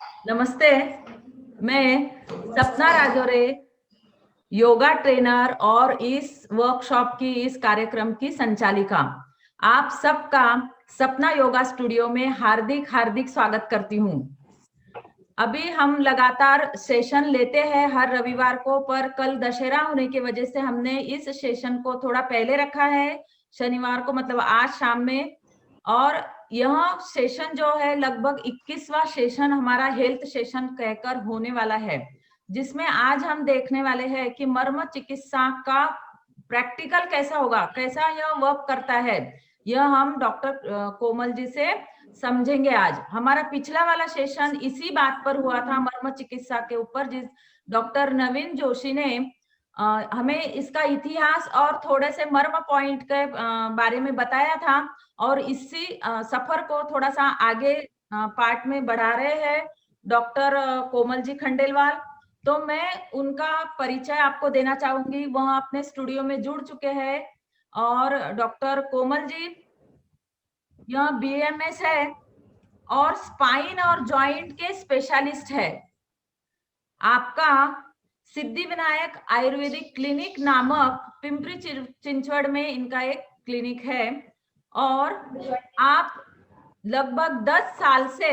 नमस्ते। मैं सपना राजौरे, योगा ट्रेनर और इस वर्कशॉप की, इस कार्यक्रम की संचालिका, आप सबका सपना योगा स्टूडियो में हार्दिक हार्दिक स्वागत करती हूँ। अभी हम लगातार सेशन लेते हैं हर रविवार को, पर कल दशहरा होने की वजह से हमने इस सेशन को थोड़ा पहले रखा है, शनिवार को, मतलब आज शाम में। और यह सेशन जो है लगभग 21वां सेशन हमारा हेल्थ सेशन कहकर होने वाला है, जिसमें आज हम देखने वाले हैं कि मर्म चिकित्सा का प्रैक्टिकल कैसा होगा, कैसा यह वर्क करता है। यह हम डॉक्टर कोमल जी से समझेंगे। आज हमारा पिछला वाला सेशन इसी बात पर हुआ था, मर्म चिकित्सा के ऊपर, जिस डॉक्टर नवीन जोशी ने हमें इसका इतिहास और थोड़े से मर्म पॉइंट के बारे में बताया था। और इसी सफर को थोड़ा सा आगे पार्ट में बढ़ा रहे हैं डॉक्टर कोमल जी खंडेलवाल। तो मैं उनका परिचय आपको देना चाहूंगी। वह अपने स्टूडियो में जुड़ चुके हैं। और डॉक्टर कोमल जी यह बीएमएस है और स्पाइन और जॉइंट के स्पेशलिस्ट है। आपका सिद्धि विनायक आयुर्वेदिक क्लिनिक नामक पिंपरी चिंचवड़ में इनका एक क्लिनिक है। और आप लगभग 10 साल से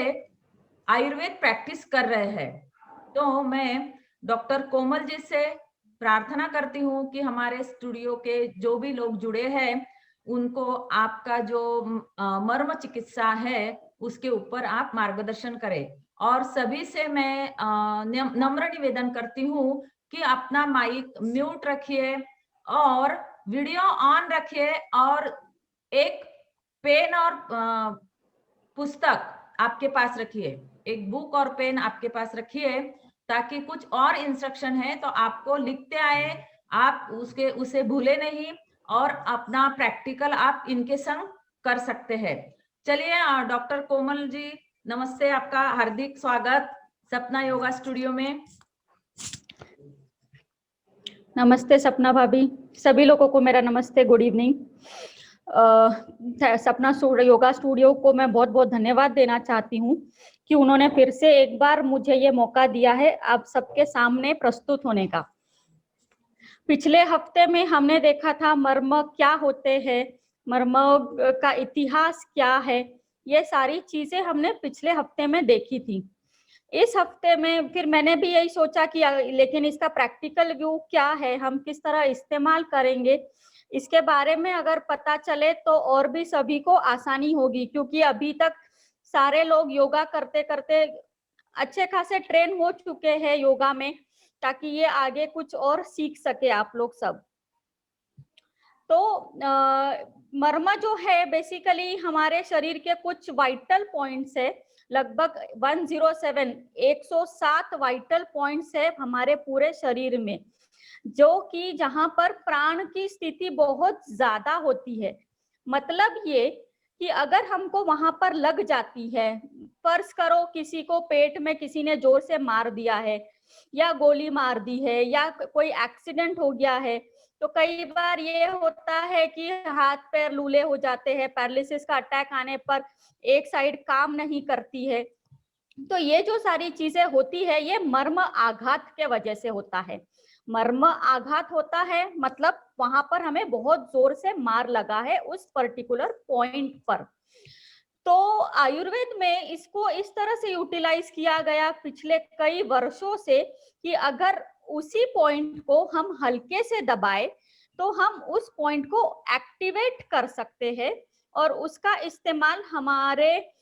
आयुर्वेद प्रैक्टिस कर रहे हैं। तो मैं डॉक्टर कोमल जी से प्रार्थना करती हूँ कि हमारे स्टूडियो के जो भी लोग जुड़े हैं उनको आपका जो मर्म चिकित्सा है उसके ऊपर आप मार्गदर्शन करें। और सभी से मैं नम्र निवेदन करती हूँ कि अपना माइक म्यूट रखिए और वीडियो ऑन रखिए, और एक पेन और पुस्तक आपके पास रखिए, एक बुक और पेन आपके पास रखिए, ताकि कुछ और इंस्ट्रक्शन है तो आपको लिखते आए, आप उसे भूले नहीं, और अपना प्रैक्टिकल आप इनके संग कर सकते हैं। चलिए डॉक्टर कोमल जी, नमस्ते, आपका हार्दिक स्वागत सपना योगा स्टूडियो में। नमस्ते सपना भाभी, सभी लोगों को मेरा नमस्ते, गुड इवनिंग। सपना योगा स्टूडियो को मैं बहुत बहुत धन्यवाद देना चाहती हूँ कि उन्होंने फिर से एक बार मुझे ये मौका दिया है आप सबके सामने प्रस्तुत होने का। पिछले हफ्ते में हमने देखा था मर्म क्या होते हैं, मर्म का इतिहास क्या है, ये सारी चीजें हमने पिछले हफ्ते में देखी थी। इस हफ्ते में फिर मैंने भी यही सोचा कि लेकिन इसका प्रैक्टिकल व्यू क्या है, हम किस तरह इस्तेमाल करेंगे, इसके बारे में अगर पता चले तो और भी सभी को आसानी होगी, क्योंकि अभी तक सारे लोग योगा करते करते अच्छे खासे ट्रेन हो चुके हैं योगा में, ताकि ये आगे कुछ और सीख सके आप लोग सब। तो मर्म जो है बेसिकली हमारे शरीर के कुछ वाइटल पॉइंट्स है, लगभग 107 वाइटल पॉइंट्स है हमारे पूरे शरीर में, जो कि जहां पर प्राण की स्थिति बहुत ज्यादा होती है। मतलब ये कि अगर हमको वहां पर लग जाती है, फर्ज करो किसी को पेट में किसी ने जोर से मार दिया है, या गोली मार दी है, या कोई एक्सीडेंट हो गया है, तो कई बार ये होता है कि हाथ पैर लूले हो जाते हैं, पैरालिसिस का अटैक आने पर एक साइड काम नहीं करती है। तो ये जो सारी चीजें होती है ये मर्म आघात के वजह से होता है। मर्म आघात होता है मतलब वहां पर हमें बहुत जोर से मार लगा है उस पर्टिकुलर पॉइंट पर। तो आयुर्वेद में इसको इस तरह से यूटिलाइज किया गया पिछले कई वर्षों से कि अगर उसी पॉइंट को हम हल्के से दबाए तो हम उस पॉइंट को एक्टिवेट कर सकते हैं, और उसका इस्तेमाल हमारे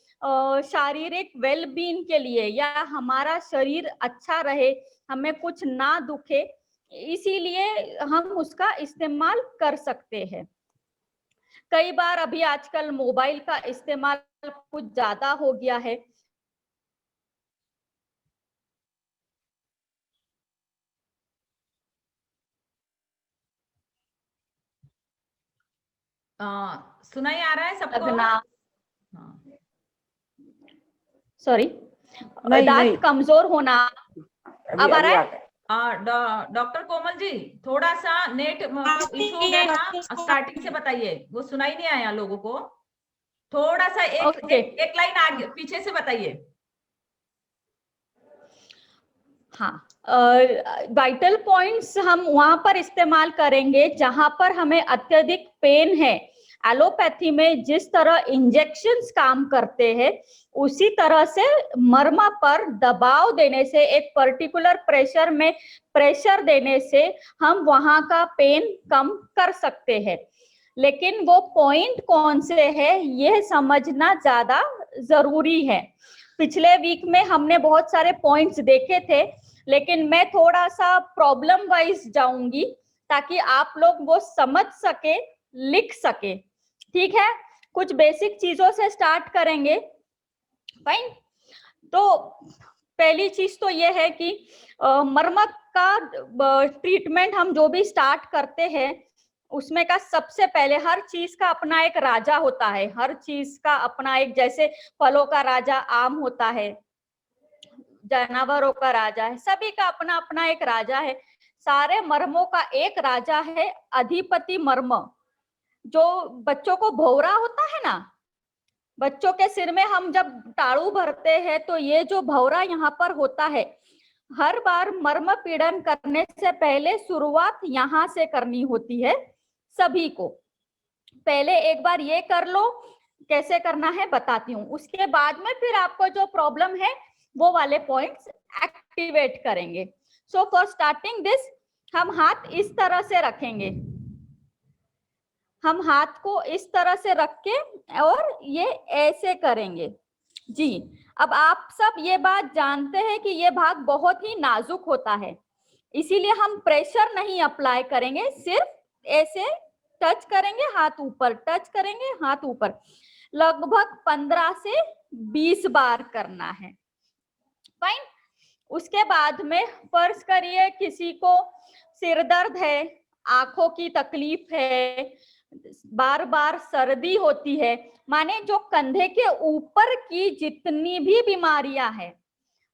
शारीरिक वेलबींग के लिए, या हमारा शरीर अच्छा रहे, हमें कुछ ना दुखे, इसीलिए हम उसका इस्तेमाल कर सकते हैं। कई बार अभी आजकल मोबाइल का इस्तेमाल कुछ ज्यादा हो गया है, सुनाई आ रहा है सबको? लगना, हाँ। सॉरी, नहीं दांत कमजोर होना। अब आ रहा है? डॉक्टर कोमल जी, थोड़ा सा नेट मतलब इशू हो गया था, स्टार्टिंग से बताइए, वो सुनाई नहीं आया लोगों को। थोड़ा सा एक ओके। एक लाइन आगे पीछे से बताइए। हाँ, वाइटल पॉइंट्स हम वहां पर इस्तेमाल करेंगे जहां पर हमें अत्यधिक पेन है। एलोपैथी में जिस तरह इंजेक्शंस काम करते हैं, उसी तरह से मर्म पर दबाव देने से, एक पर्टिकुलर प्रेशर में प्रेशर देने से हम वहां का पेन कम कर सकते हैं। लेकिन वो पॉइंट कौन से है, यह समझना ज्यादा जरूरी है। पिछले वीक में हमने बहुत सारे पॉइंट्स देखे थे, लेकिन मैं थोड़ा सा प्रॉब्लम वाइज जाऊंगी ताकि आप लोग वो समझ सके, लिख सके। ठीक है, कुछ बेसिक चीजों से स्टार्ट करेंगे। फाइन। तो पहली चीज तो ये है कि मर्म का ट्रीटमेंट हम जो भी स्टार्ट करते हैं, उसमें का सबसे पहले हर चीज का अपना एक राजा होता है। हर चीज का अपना एक, जैसे फलों का राजा आम होता है, जानवरों का राजा है, सभी का अपना अपना एक राजा है। सारे मर्मों का एक राजा है, अधिपति मर्म। जो बच्चों को भौरा होता है ना, बच्चों के सिर में हम जब टाड़ू भरते हैं तो ये जो भौरा यहाँ पर होता है, हर बार मर्म पीड़न करने से पहले शुरुआत यहाँ से करनी होती है सभी को। पहले एक बार ये कर लो, कैसे करना है बताती हूँ, उसके बाद में फिर आपको जो प्रॉब्लम है वो वाले पॉइंट्स एक्टिवेट करेंगे। सो फॉर स्टार्टिंग दिस, हम हाथ इस तरह से रखेंगे, हम हाथ को इस तरह से रख के और ये ऐसे करेंगे जी। अब आप सब ये बात जानते हैं कि ये भाग बहुत ही नाजुक होता है, इसीलिए हम प्रेशर नहीं अप्लाई करेंगे, सिर्फ ऐसे टच करेंगे, हाथ ऊपर, टच करेंगे, हाथ ऊपर। लगभग 15 से 20 बार करना है। फाइन। उसके बाद में फर्ज करिए किसी को सिर दर्द है, आंखों की तकलीफ है, बार बार सर्दी होती है, माने जो कंधे के ऊपर की जितनी भी बीमारियां हैं,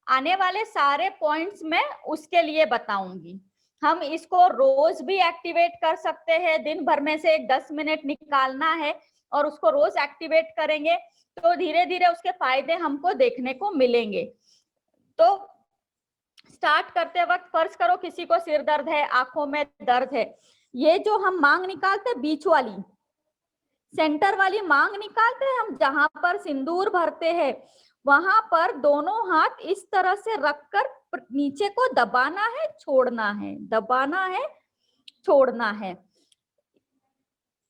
आने वाले सारे पॉइंट्स में उसके लिए बताऊंगी। हम इसको रोज भी एक्टिवेट कर सकते हैं, दिन भर में से एक 10 मिनट निकालना है और उसको रोज एक्टिवेट करेंगे तो धीरे धीरे उसके फायदे हमको देखने को मिलेंगे। तो स्टार्ट करते वक्त फर्ज करो किसी को सिर दर्द है, आंखों में दर्द है, ये जो हम मांग निकालते हैं, बीच वाली, सेंटर वाली मांग निकालते हैं हम, जहां पर सिंदूर भरते हैं, वहां पर दोनों हाथ इस तरह से रखकर नीचे को दबाना है, छोड़ना है, दबाना है, छोड़ना है।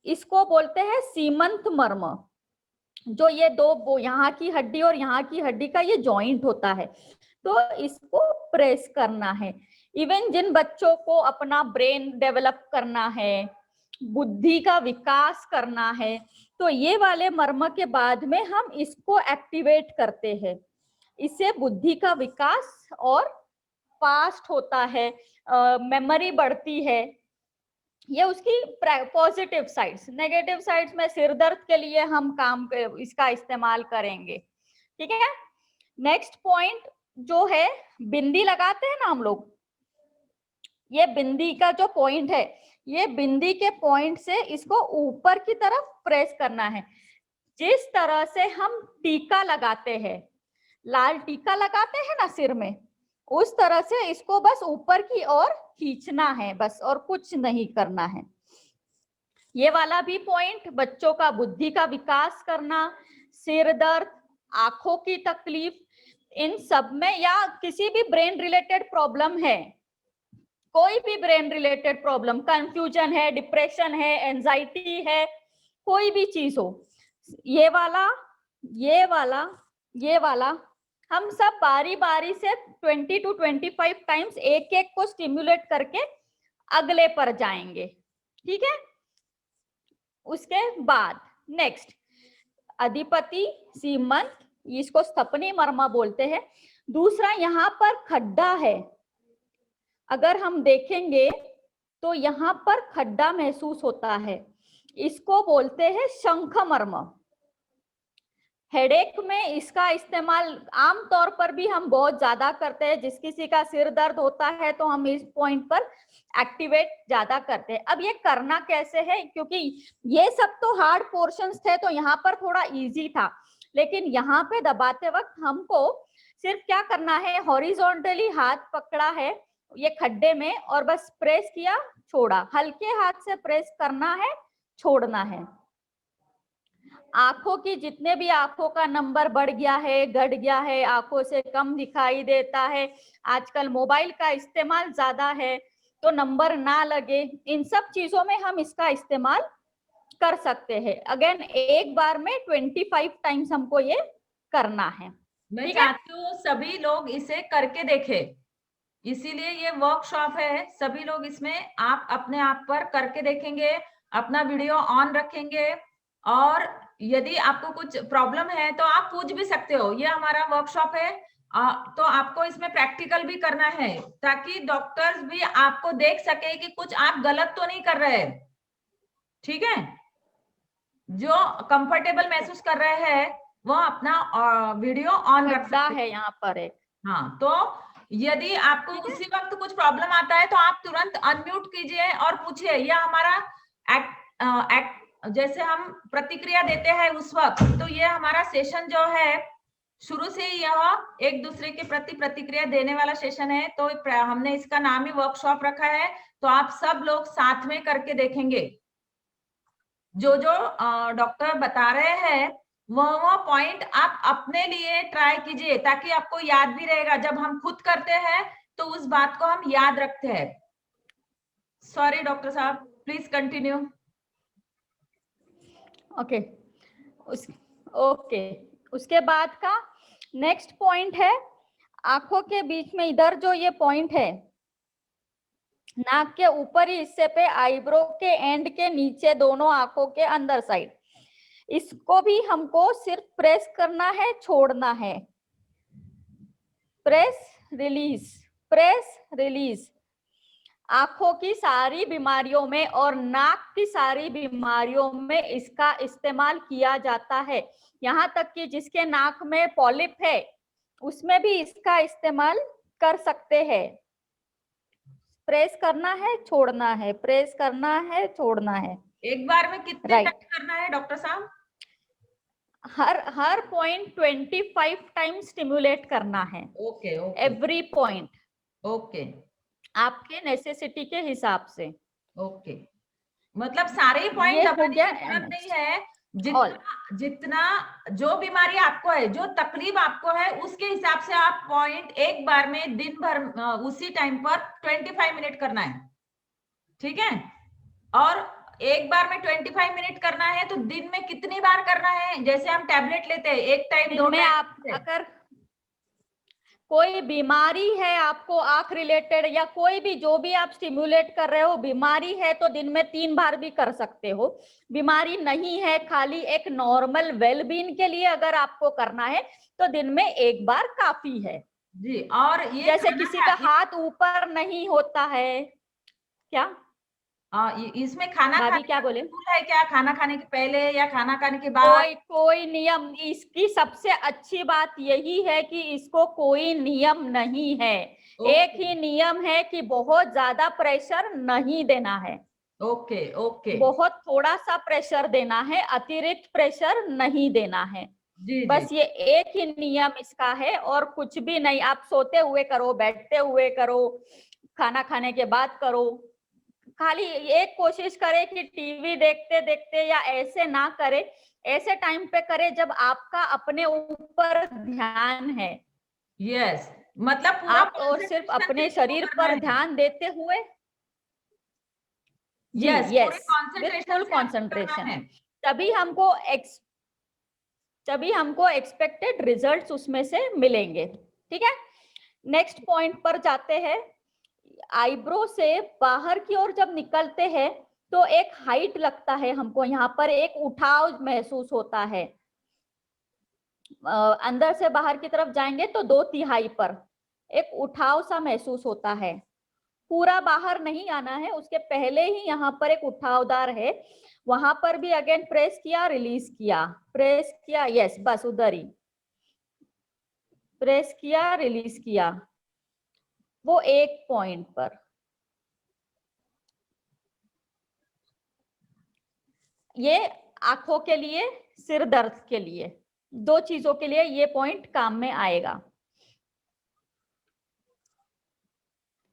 इसको बोलते हैं सीमंत मर्म। जो ये दो, यहाँ की हड्डी और यहाँ की हड्डी का ये जॉइंट होता है, तो इसको प्रेस करना है। इवन जिन बच्चों को अपना ब्रेन डेवलप करना है, बुद्धि का विकास करना है, तो ये वाले मर्म के बाद में हम इसको एक्टिवेट करते हैं। इससे बुद्धि का विकास और फास्ट होता है, मेमोरी बढ़ती है। ये उसकी पॉजिटिव साइड्स। नेगेटिव साइड्स में सिर दर्द के लिए हम इसका इस्तेमाल करेंगे। ठीक है। नेक्स्ट पॉइंट जो है, बिंदी लगाते हैं ना हम लोग, ये बिंदी का जो पॉइंट है, ये बिंदी के पॉइंट से इसको ऊपर की तरफ प्रेस करना है। जिस तरह से हम टीका लगाते हैं, लाल टीका लगाते हैं ना सिर में, उस तरह से इसको बस ऊपर की ओर खींचना है, बस, और कुछ नहीं करना है। ये वाला भी पॉइंट, बच्चों का बुद्धि का विकास करना, सिर दर्द, आंखों की तकलीफ, इन सब में, या किसी भी ब्रेन रिलेटेड प्रॉब्लम है, कोई भी ब्रेन रिलेटेड प्रॉब्लम, कंफ्यूजन है, डिप्रेशन है, एंजाइटी है, कोई भी चीज हो, ये वाला, ये वाला, ये वाला, हम सब बारी बारी से 20 to 25 टाइम्स एक एक को स्टिम्युलेट करके अगले पर जाएंगे। ठीक है। उसके बाद नेक्स्ट, अधिपति सीमंत, इसको स्थपनी मर्म बोलते हैं। दूसरा, यहाँ पर खड्डा है, अगर हम देखेंगे तो यहाँ पर खड्डा महसूस होता है, इसको बोलते हैं शंख मर्म। हेडेक में इसका इस्तेमाल आमतौर पर भी हम बहुत ज्यादा करते हैं। जिस किसी का सिर दर्द होता है तो हम इस पॉइंट पर एक्टिवेट ज्यादा करते हैं। अब ये करना कैसे है, क्योंकि ये सब तो हार्ड पोर्शंस थे तो यहाँ पर थोड़ा इजी था, लेकिन यहाँ पे दबाते वक्त हमको सिर्फ क्या करना है, हॉरिजॉन्टली हाथ पकड़ा है ये खड्डे में और बस प्रेस किया, छोड़ा, हल्के हाथ से प्रेस करना है, छोड़ना है। आंखों की जितने भी आंखों का नंबर बढ़ गया है, घट गया है, आंखों से कम दिखाई देता है, आजकल मोबाइल का इस्तेमाल ज्यादा है तो नंबर ना लगे, इन सब चीजों में हम इसका इस्तेमाल कर सकते हैं। अगेन एक बार में 25 टाइम्स हमको ये करना है। मैं ठीक है, चाहती हूँ सभी लोग इसे करके देखें, इसीलिए ये वर्कशॉप है। सभी लोग इसमें आप अपने आप पर करके देखेंगे, अपना वीडियो ऑन रखेंगे, और यदि आपको कुछ प्रॉब्लम है तो आप पूछ भी सकते हो। ये हमारा वर्कशॉप है, तो आपको इसमें प्रैक्टिकल भी करना है ताकि डॉक्टर्स भी आपको देख सके कि कुछ आप गलत तो नहीं कर रहे। ठीक है, जो कंफर्टेबल महसूस कर रहे हैं वो अपना वीडियो ऑन रख खड्डा सकते हैं। है यहाँ पर एक। हाँ, तो यदि आपको ठीक है? उसी वक्त कुछ प्रॉब्लम आता है तो आप तुरंत अनम्यूट कीजिए और पूछिए। यह हमारा एक्ट जैसे हम प्रतिक्रिया देते हैं उस वक्त, तो ये हमारा सेशन जो है शुरू से ही यह एक दूसरे के प्रति प्रतिक्रिया देने वाला सेशन है। तो हमने इसका नाम ही वर्कशॉप रखा है। तो आप सब लोग साथ में करके देखेंगे, जो जो डॉक्टर बता रहे हैं वो पॉइंट आप अपने लिए ट्राई कीजिए ताकि आपको याद भी रहेगा। जब हम खुद करते हैं तो उस बात को हम याद रखते हैं। सॉरी डॉक्टर साहब, प्लीज कंटिन्यू। ओके, ओके, उसके बाद का नेक्स्ट पॉइंट है, आंखों के बीच में इधर जो ये पॉइंट है, नाक के ऊपरी हिस्से पे, आईब्रो के एंड के नीचे, दोनों आंखों के अंदर साइड, इसको भी हमको सिर्फ प्रेस करना है, छोड़ना है, प्रेस रिलीज, प्रेस रिलीज। आंखों की सारी बीमारियों में और नाक की सारी बीमारियों में इसका इस्तेमाल किया जाता है। यहाँ तक कि जिसके नाक में पॉलिप है उसमें भी इसका इस्तेमाल कर सकते हैं। प्रेस करना है, छोड़ना है, प्रेस करना है, छोड़ना है। एक बार में कितने राइट, टाइम करना है डॉक्टर साहब? हर पॉइंट 25 टाइम स्टिमुलेट करना है, okay okay every point, okay आपके नेसेसिटी के हिसाब से। ओके, मतलब सारे पॉइंट ये हो दबाने गया की जरूरत नहीं नेक्स्ट है। ऑल। जितना जो बीमारी आपको है, जो तकलीफ आपको है, उसके हिसाब से आप पॉइंट एक बार में दिन भर उसी टाइम पर 25 मिनट करना है। ठीक है, और एक बार में 25 मिनट करना है तो दिन में कितनी बार करना है? जैसे हम टैबलेट लेते हैं, एक टाइम दो दिन में टाइम। आप अगर कोई बीमारी है आपको आंख रिलेटेड, या कोई भी जो भी आप स्टिमुलेट कर रहे हो बीमारी है, तो दिन में 3 बार भी कर सकते हो। बीमारी नहीं है, खाली एक नॉर्मल वेलबींग के लिए अगर आपको करना है तो दिन में 1 बार काफी है। जी, और ये जैसे किसी का हाथ ऊपर नहीं होता है, क्या इसमें खाना भाभी खाने क्या का बोले? रूल है क्या? खाना खाने के पहले या खाना खाने के बाद? कोई नियम, इसकी सबसे अच्छी बात यही है कि इसको कोई नियम नहीं है। एक ही नियम है कि बहुत ज्यादा प्रेशर नहीं देना है। ओके ओके, बहुत थोड़ा सा प्रेशर देना है, अतिरिक्त प्रेशर नहीं देना है। जी बस जी ये एक ही नियम इसका है और कुछ भी नहीं। आप सोते हुए करो, बैठते हुए करो, खाना खाने के बाद करो। खाली एक कोशिश करे कि टीवी देखते देखते या ऐसे ना करे, ऐसे टाइम पे करे जब आपका अपने ऊपर ध्यान है। यस, मतलब पूरा आप और सिर्फ concentration अपने से इसको शरीर करना पर है। ध्यान देते हुए, जी यस, पूरे यस, कंसंट्रेशन बिल्कुल से आपको करना कंसंट्रेशन। है। तभी हमको एक्सपेक्टेड रिजल्ट्स उसमें से मिलेंगे। ठीक है, नेक्स्ट पॉइंट पर जाते हैं। आईब्रो से बाहर की ओर जब निकलते हैं तो एक हाइट लगता है हमको, यहाँ पर एक उठाव महसूस होता है। अंदर से बाहर की तरफ जाएंगे तो 2/3 पर एक उठाव सा महसूस होता है। पूरा बाहर नहीं आना है, उसके पहले ही यहाँ पर एक उठावदार है। वहां पर भी अगेन प्रेस किया, रिलीज किया, प्रेस किया, यस, बस उधर ही प्रेस किया, रिलीज किया, वो एक पॉइंट पर। ये आंखों के लिए, सिर दर्द के लिए, 2 चीजों के लिए ये पॉइंट काम में आएगा।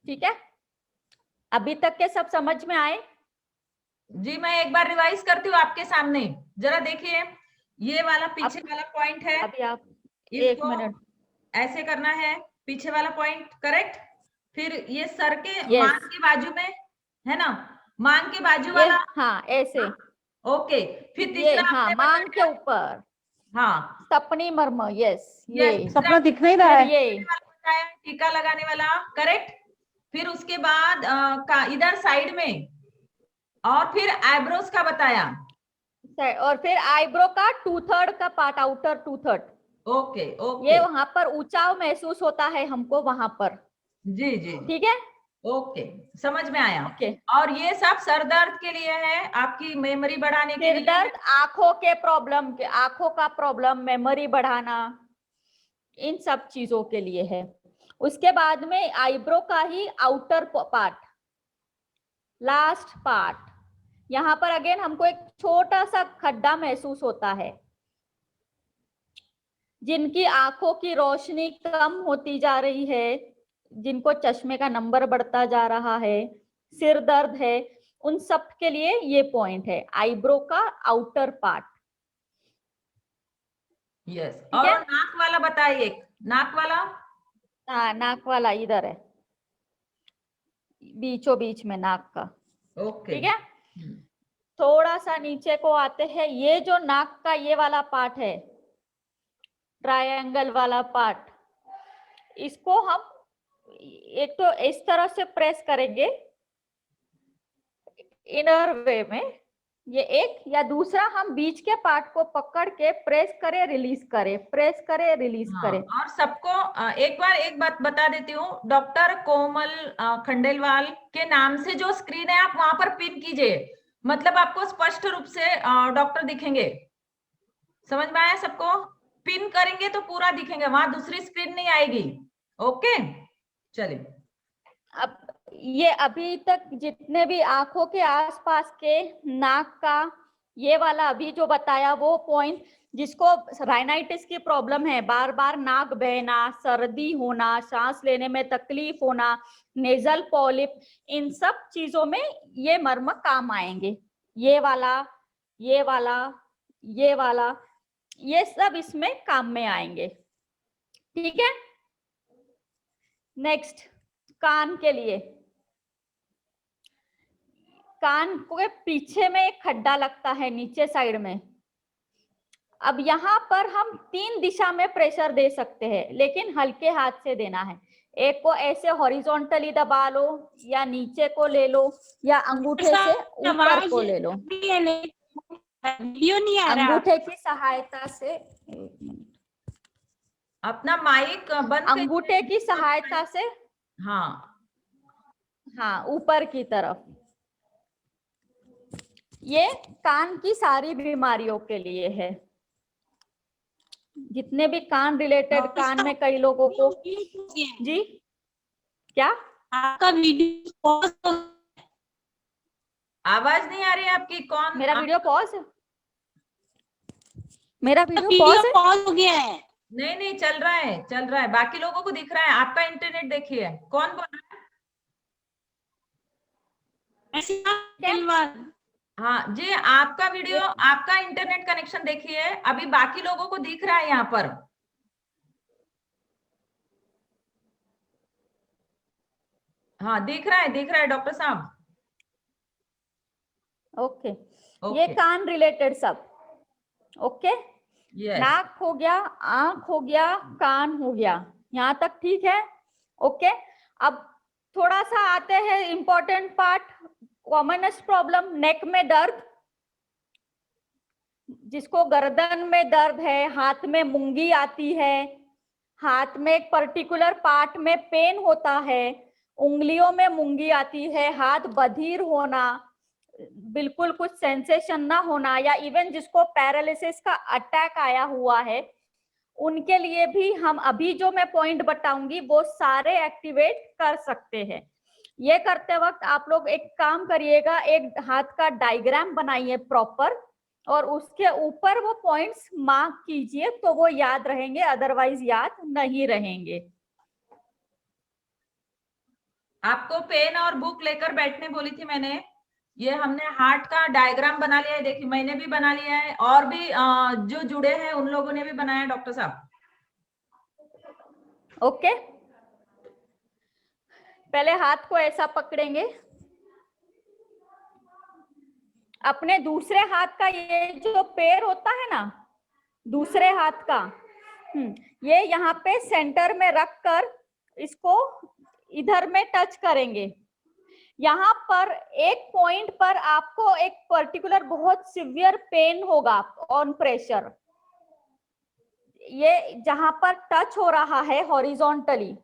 ठीक है, अभी तक के सब समझ में आए? जी मैं एक बार रिवाइज करती हूँ आपके सामने, जरा देखिए, ये वाला पीछे वाला पॉइंट है, अभी आप एक इसको मिनट, ऐसे करना है, पीछे वाला पॉइंट करेक्ट। फिर ये सर के Yes. मांग के बाजू में है ना, मांग के बाजू ये वाला, हाँ ऐसे, ओके। फिर ये तीसरा हाँ आपने मांग के बताया, ऊपर हाँ सपनी मर्म, यस ये यस, सपना दिख नहीं रहा फिर है। ये बताया टीका लगाने वाला, करेक्ट। फिर उसके बाद इधर साइड में, और फिर आईब्रोज का बताया, और फिर आईब्रो का 2/3 का पार्ट, आउटर 2/3, ओके ओके, ये वहां पर ऊंचाव महसूस होता है हमको वहां पर, जी जी, ठीक है, ओके, समझ में आया। ओके। और ये सब सर दर्द के लिए है, आपकी मेमोरी बढ़ाने के सिर लिए दर्द, आंखों के प्रॉब्लम, के आंखों का प्रॉब्लम, मेमोरी बढ़ाना, इन सब चीजों के लिए है। उसके बाद में आईब्रो का ही आउटर पार्ट, लास्ट पार्ट, यहाँ पर अगेन हमको एक छोटा सा खड्डा महसूस होता है। जिनकी आंखों की रोशनी कम होती जा रही है, जिनको चश्मे का नंबर बढ़ता जा रहा है, सिर दर्द है, उन सब के लिए ये पॉइंट है, आईब्रो का आउटर पार्ट। यस। ठीक और है, नाक वाला बताइए, नाक वाला, हाँ नाक वाला इधर है, बीचों बीच में नाक का, ओके, ठीक है। थोड़ा सा नीचे को आते हैं, ये जो नाक का ये वाला पार्ट है, ट्रायंगल वाला पार्ट, इसको हम एक तो इस तरह से प्रेस करेंगे इनर वे में, ये एक, या दूसरा हम बीच के पार्ट को पकड़ के प्रेस करें रिलीज करें, प्रेस करें रिलीज हाँ। करें। और सबको एक बार एक बात बता देती हूँ, डॉक्टर कोमल खंडेलवाल के नाम से जो स्क्रीन है आप वहां पर पिन कीजिए, मतलब आपको स्पष्ट रूप से डॉक्टर दिखेंगे। समझ में आया सबको? पिन करेंगे तो पूरा दिखेंगे, वहां दूसरी स्क्रीन नहीं आएगी। ओके, चलिए। अब ये अभी तक जितने भी आंखों के आसपास के, नाक का ये वाला अभी जो बताया वो पॉइंट, जिसको राइनाइटिस की प्रॉब्लम है, बार बार नाक बहना, सर्दी होना, सांस लेने में तकलीफ होना, नेजल पॉलिप, इन सब चीजों में ये मर्म काम आएंगे। ये वाला, ये वाला, ये वाला, ये सब इसमें काम में आएंगे, ठीक है। नेक्स्ट, कान के लिए, कान के पीछे में एक खड्डा लगता है नीचे साइड में। अब यहाँ पर हम 3 दिशा में प्रेशर दे सकते हैं, लेकिन हल्के हाथ से देना है। एक को ऐसे हॉरिजॉन्टली दबा लो, या नीचे को ले लो, या अंगूठे से ऊपर को ले लो, वीडियो नहीं आ रहा। अंगूठे की सहायता से, अपना माइक बंद अंगूठे की सहायता से, हाँ हाँ ऊपर की तरफ। ये कान की सारी बीमारियों के लिए है, जितने भी कान रिलेटेड, कान में कई लोगों को, जी क्या आपका वीडियो पॉज हो, आवाज नहीं आ रही है आपकी, कौन? मेरा वीडियो पॉज है? मेरा वीडियो पॉज है? पॉज हो गया है। नहीं नहीं, चल रहा है, चल रहा है, बाकी लोगों को दिख रहा है। आपका इंटरनेट देखिए, कौन बोल रहा है? हाँ जी, आपका वीडियो, आपका इंटरनेट कनेक्शन देखिए, अभी बाकी लोगों को दिख रहा है यहाँ पर। हाँ दिख रहा है, दिख रहा है डॉक्टर साहब। ओके, ओके, ये कान रिलेटेड सब, ओके। यस, नाक हो गया, आंख हो गया, कान हो गया, यहाँ तक ठीक है, ओके। अब थोड़ा सा आते हैं इम्पोर्टेंट पार्ट, कॉमनेस्ट प्रॉब्लम, नेक में दर्द, जिसको गर्दन में दर्द है, हाथ में मुंगी आती है, हाथ में एक पर्टिकुलर पार्ट में पेन होता है, उंगलियों में मुंगी आती है, हाथ बधिर होना, बिल्कुल कुछ सेंसेशन ना होना, या इवन जिसको पैरालिसिस का अटैक आया हुआ है, उनके लिए भी हम अभी जो मैं पॉइंट बताऊंगी वो सारे एक्टिवेट कर सकते हैं। ये करते वक्त आप लोग एक काम करिएगा, एक हाथ का डायग्राम बनाइए प्रॉपर, और उसके ऊपर वो पॉइंट्स मार्क कीजिए, तो वो याद रहेंगे, अदरवाइज याद नहीं रहेंगे। आपको पेन और बुक लेकर बैठने बोली थी मैंने। ये हमने हार्ट का डायग्राम बना लिया है, देखिए मैंने भी बना लिया है, और भी जो जुड़े हैं उन लोगों ने भी बनाया है डॉक्टर साहब। ओके, पहले हाथ को ऐसा पकड़ेंगे, अपने दूसरे हाथ का ये जो पैर होता है ना, दूसरे हाथ का, ये यहाँ पे सेंटर में रखकर इसको इधर में टच करेंगे। यहाँ पर एक पॉइंट पर आपको एक पर्टिकुलर बहुत सिवियर पेन होगा ऑन प्रेशर। ये जहां पर टच हो रहा है हॉरिजॉन्टली,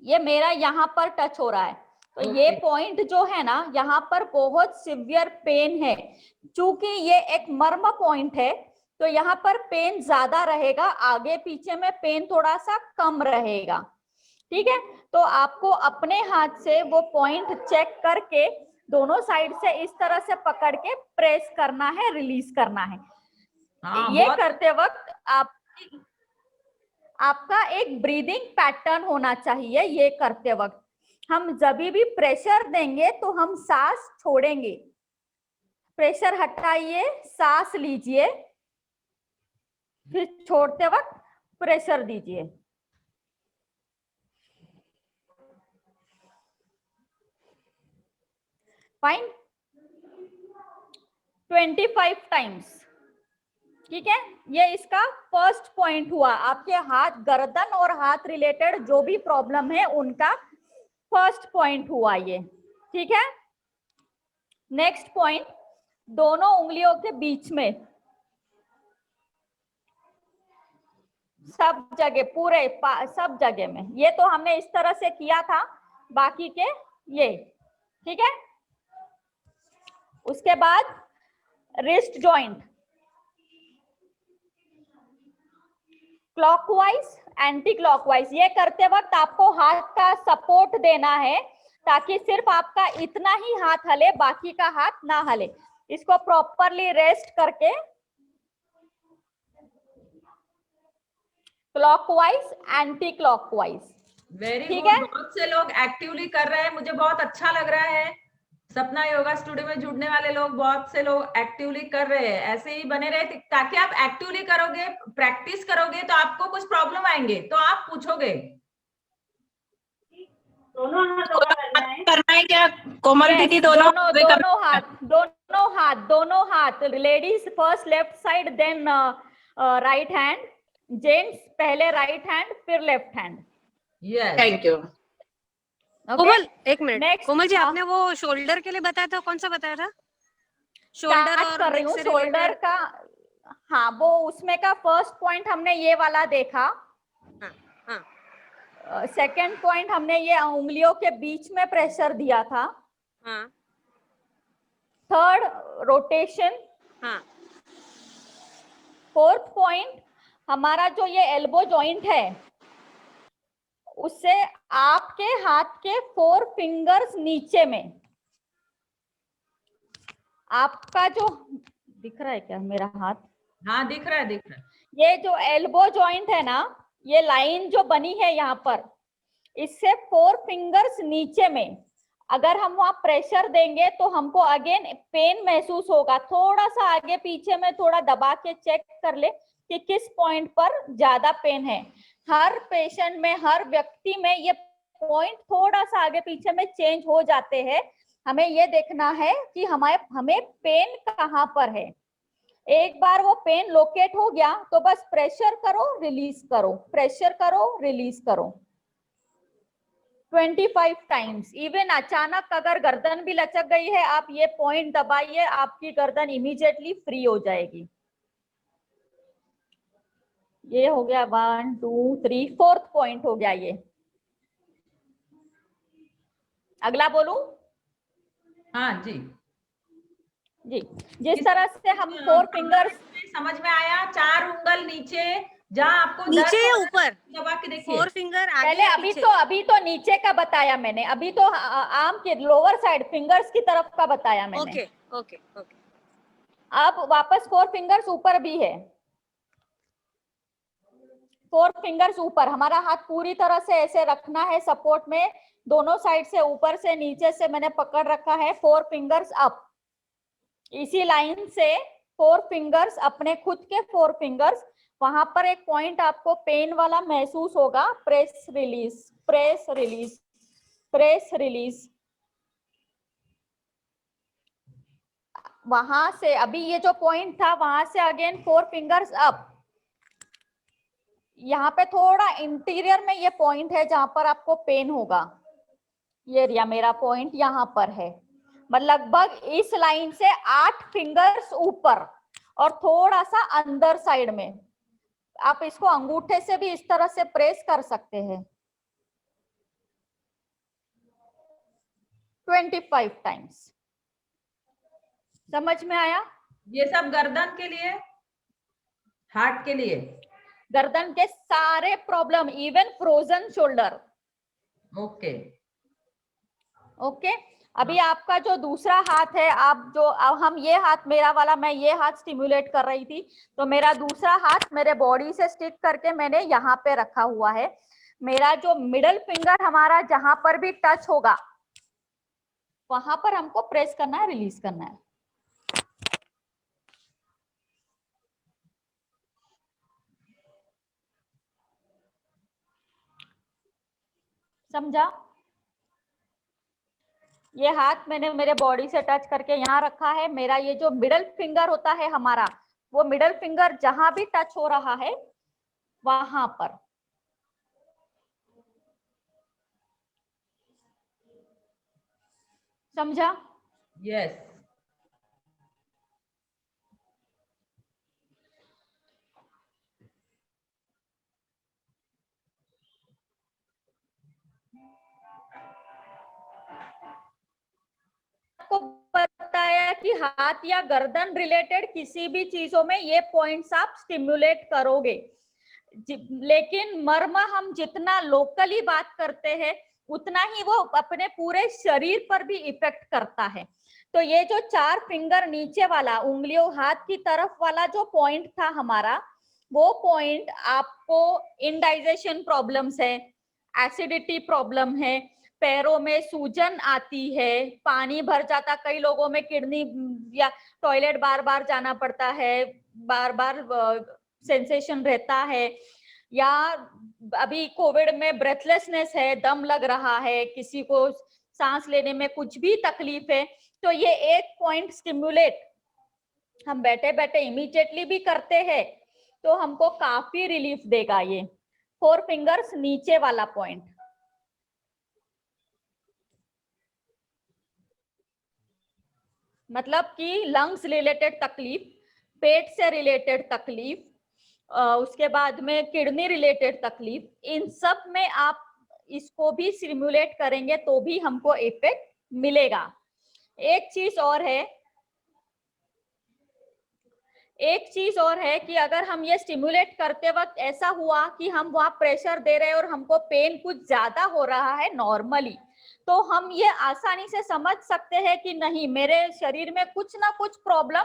ये मेरा यहाँ पर टच हो रहा है, तो ये पॉइंट जो है ना, यहाँ पर बहुत सिवियर पेन है। चूंकि ये एक मर्म पॉइंट है तो यहाँ पर पेन ज्यादा रहेगा, आगे पीछे में पेन थोड़ा सा कम रहेगा। ठीक है, तो आपको अपने हाथ से वो पॉइंट चेक करके दोनों साइड से इस तरह से पकड़ के प्रेस करना है, रिलीज करना है। ये करते वक्त आपका एक ब्रीदिंग पैटर्न होना चाहिए। ये करते वक्त हम जब भी प्रेशर देंगे तो हम सांस छोड़ेंगे, प्रेशर हटाइए, सांस लीजिए, फिर छोड़ते वक्त प्रेशर दीजिए। Fine, 25 times. ठीक है, ये इसका फर्स्ट पॉइंट हुआ। आपके हाथ, गर्दन और हाथ रिलेटेड जो भी प्रॉब्लम है उनका फर्स्ट पॉइंट हुआ ये। ठीक है, नेक्स्ट पॉइंट, दोनों उंगलियों के बीच में सब जगह, पूरे सब जगह में, ये तो हमने इस तरह से किया था, बाकी के ये। ठीक है, उसके बाद wrist joint, clockwise, anti clockwise. ये करते वक्त आपको हाथ का सपोर्ट देना है ताकि सिर्फ आपका इतना ही हाथ हले, बाकी का हाथ ना हले। इसको प्रॉपरली रेस्ट करके clockwise, anti clockwise. Very good, बहुत से लोग एक्टिवली कर रहे हैं, मुझे बहुत अच्छा लग रहा है। सपना योगा स्टूडियो में जुड़ने वाले लोग, बहुत से लोग एक्टिवली कर रहे हैं। ऐसे ही बने रहे, ताकि आप एक्टिवली करोगे, प्रैक्टिस करोगे तो आपको कुछ प्रॉब्लम आएंगे तो आप पूछोगे। दोनों हाथ करना है क्या कोमल दीदी? दोनों हाथ। Ladies first left side, then right hand. Gents पहले राइट हैंड, फिर left hand. Yes, thank you. Komal एक मिनट, Next, कोमल जी आपने वो शोल्डर के लिए बताया था, कौन सा बताया था? शोल्डर और कर रही हूँ शोल्डर का। हाँ, वो उसमें का फर्स्ट पॉइंट हमने ये वाला देखा। सेकंड पॉइंट हमने ये उंगलियों के बीच में प्रेशर दिया था। हाँ, थर्ड रोटेशन। हाँ, फोर्थ पॉइंट हमारा जो ये एल्बो जॉइंट है, उससे आपके हाथ के 4 फिंगर्स नीचे में, आपका जो दिख रहा है क्या मेरा हाथ? हाँ दिख रहा है, दिख रहा है। ये जो एल्बो जॉइंट है ना, ये लाइन जो बनी है यहाँ पर, इससे 4 फिंगर्स नीचे में अगर हम वहां प्रेशर देंगे तो हमको अगेन पेन महसूस होगा। थोड़ा सा आगे पीछे में थोड़ा दबा के चेक कर ले कि किस पॉइंट पर ज्यादा पेन है। हर पेशेंट में, हर व्यक्ति में ये पॉइंट थोड़ा सा आगे पीछे में चेंज हो जाते हैं। हमें ये देखना है कि हमें पेन कहाँ पर है। एक बार वो पेन लोकेट हो गया तो बस प्रेशर करो, रिलीज करो, प्रेशर करो, रिलीज करो 25 टाइम्स। इवन अचानक अगर गर्दन भी लचक गई है, आप ये पॉइंट दबाइए, आपकी गर्दन इमीडिएटली फ्री हो जाएगी। ये हो गया 1 2 3, फोर्थ पॉइंट हो गया ये। अगला बोलूं? हाँ जी जी, जिस तरह से हम 4 फिंगर्स, समझ में आया। 4 उंगल नीचे, जहाँ आपको नीचे या ऊपर? दबा के देखिए। 4 फिंगर आगे पहले या अभी पीछे? तो नीचे का बताया मैंने, अभी तो आर्म के लोअर साइड फिंगर्स की तरफ का बताया मैंने। Okay okay okay. अब वापस 4 फिंगर्स ऊपर भी है। 4 फिंगर्स ऊपर, हमारा हाथ पूरी तरह से ऐसे रखना है सपोर्ट में, दोनों साइड से, ऊपर से नीचे से मैंने पकड़ रखा है। 4 फिंगर्स अप, इसी लाइन से 4 फिंगर्स, अपने खुद के 4 फिंगर्स, वहां पर एक पॉइंट आपको पेन वाला महसूस होगा, press release, press release, press release. वहां से अभी ये जो पॉइंट था वहां से अगेन 4 फिंगर्स अप। यहाँ पे थोड़ा इंटीरियर में ये पॉइंट है जहां पर आपको पेन होगा, ये एरिया मेरा पॉइंट यहाँ पर है। लगभग इस लाइन से 8 फिंगर्स ऊपर और थोड़ा सा अंदर साइड में। आप इसको अंगूठे से भी इस तरह से प्रेस कर सकते हैं 25 टाइम्स। समझ में आया? ये सब गर्दन के लिए, हार्ट के लिए, गर्दन के सारे problem, even frozen shoulder. Okay okay, अभी आपका जो दूसरा हाथ है, आप जो, अब हम ये हाथ, मेरा वाला, मैं ये हाथ स्टिमुलेट कर रही थी, तो मेरा दूसरा हाथ मेरे बॉडी से स्टिक करके मैंने यहाँ पे रखा हुआ है। मेरा जो मिडल फिंगर हमारा जहां पर भी टच होगा वहां पर हमको प्रेस करना है, रिलीज करना है। समझा? ये हाथ मैंने मेरे बॉडी से टच करके यहाँ रखा है। मेरा ये जो मिडल फिंगर होता है हमारा, वो मिडल फिंगर जहां भी टच हो रहा है वहां पर। समझा? यस। आपको बताया कि हाथ या गर्दन रिलेटेड किसी भी चीजों में ये पॉइंट्स आप स्टिमुलेट करोगे, लेकिन मर्म हम जितना लोकली बात करते हैं उतना ही वो अपने पूरे शरीर पर भी इफेक्ट करता है। तो ये जो 4 फिंगर नीचे वाला, उंगलियों हाथ की तरफ वाला जो पॉइंट था हमारा, वो पॉइंट आपको इंडाइजेशन प्रॉब्लम्स है, एसिडिटी प्रॉब्लम है, पैरों में सूजन आती है, पानी भर जाता, कई लोगों में किडनी या टॉयलेट बार बार जाना पड़ता है, बार बार सेंसेशन रहता है, या अभी कोविड में ब्रेथलेसनेस है, दम लग रहा है, किसी को सांस लेने में कुछ भी तकलीफ है, तो ये एक पॉइंट स्टिमुलेट हम बैठे बैठे इमीडिएटली भी करते हैं तो हमको काफी रिलीफ देगा। ये 4 फिंगर्स नीचे वाला पॉइंट, मतलब कि लंग्स रिलेटेड तकलीफ, पेट से रिलेटेड तकलीफ, उसके बाद में किडनी रिलेटेड तकलीफ, इन सब में आप इसको भी स्टिमुलेट करेंगे तो भी हमको इफेक्ट मिलेगा। एक चीज और है कि अगर हम ये स्टिमुलेट करते वक्त ऐसा हुआ कि हम वहां प्रेशर दे रहे हैं और हमको पेन कुछ ज्यादा हो रहा है नॉर्मली, तो हम ये आसानी से समझ सकते हैं कि नहीं, मेरे शरीर में कुछ ना कुछ प्रॉब्लम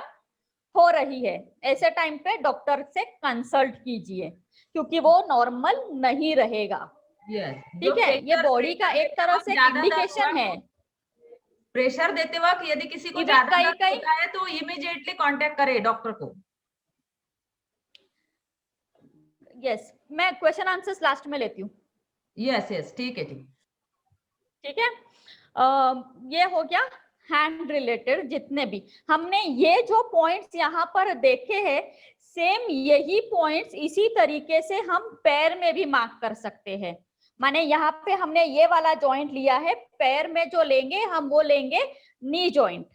हो रही है। ऐसे टाइम पे डॉक्टर से कंसल्ट कीजिए क्योंकि वो नॉर्मल नहीं रहेगा। ठीक है, ये बॉडी का एक तरह से इंडिकेशन है। प्रेशर देते वक्त यदि किसी को Even ज्यादा कई- दर्द होता है तो इमीडिएटली कांटेक्ट करे डॉक्टर को। यस, मैं क्वेश्चन आंसर्स लास्ट में लेती हूँ। यस यस, ठीक है ठीक। ठीक है, ये हो गया हैंड रिलेटेड। जितने भी हमने ये जो पॉइंट्स यहाँ पर देखे हैं, सेम यही पॉइंट्स इसी तरीके से हम पैर में भी मार्क कर सकते हैं। माने यहाँ पे हमने ये वाला जॉइंट लिया है, पैर में जो लेंगे हम वो लेंगे नी जॉइंट।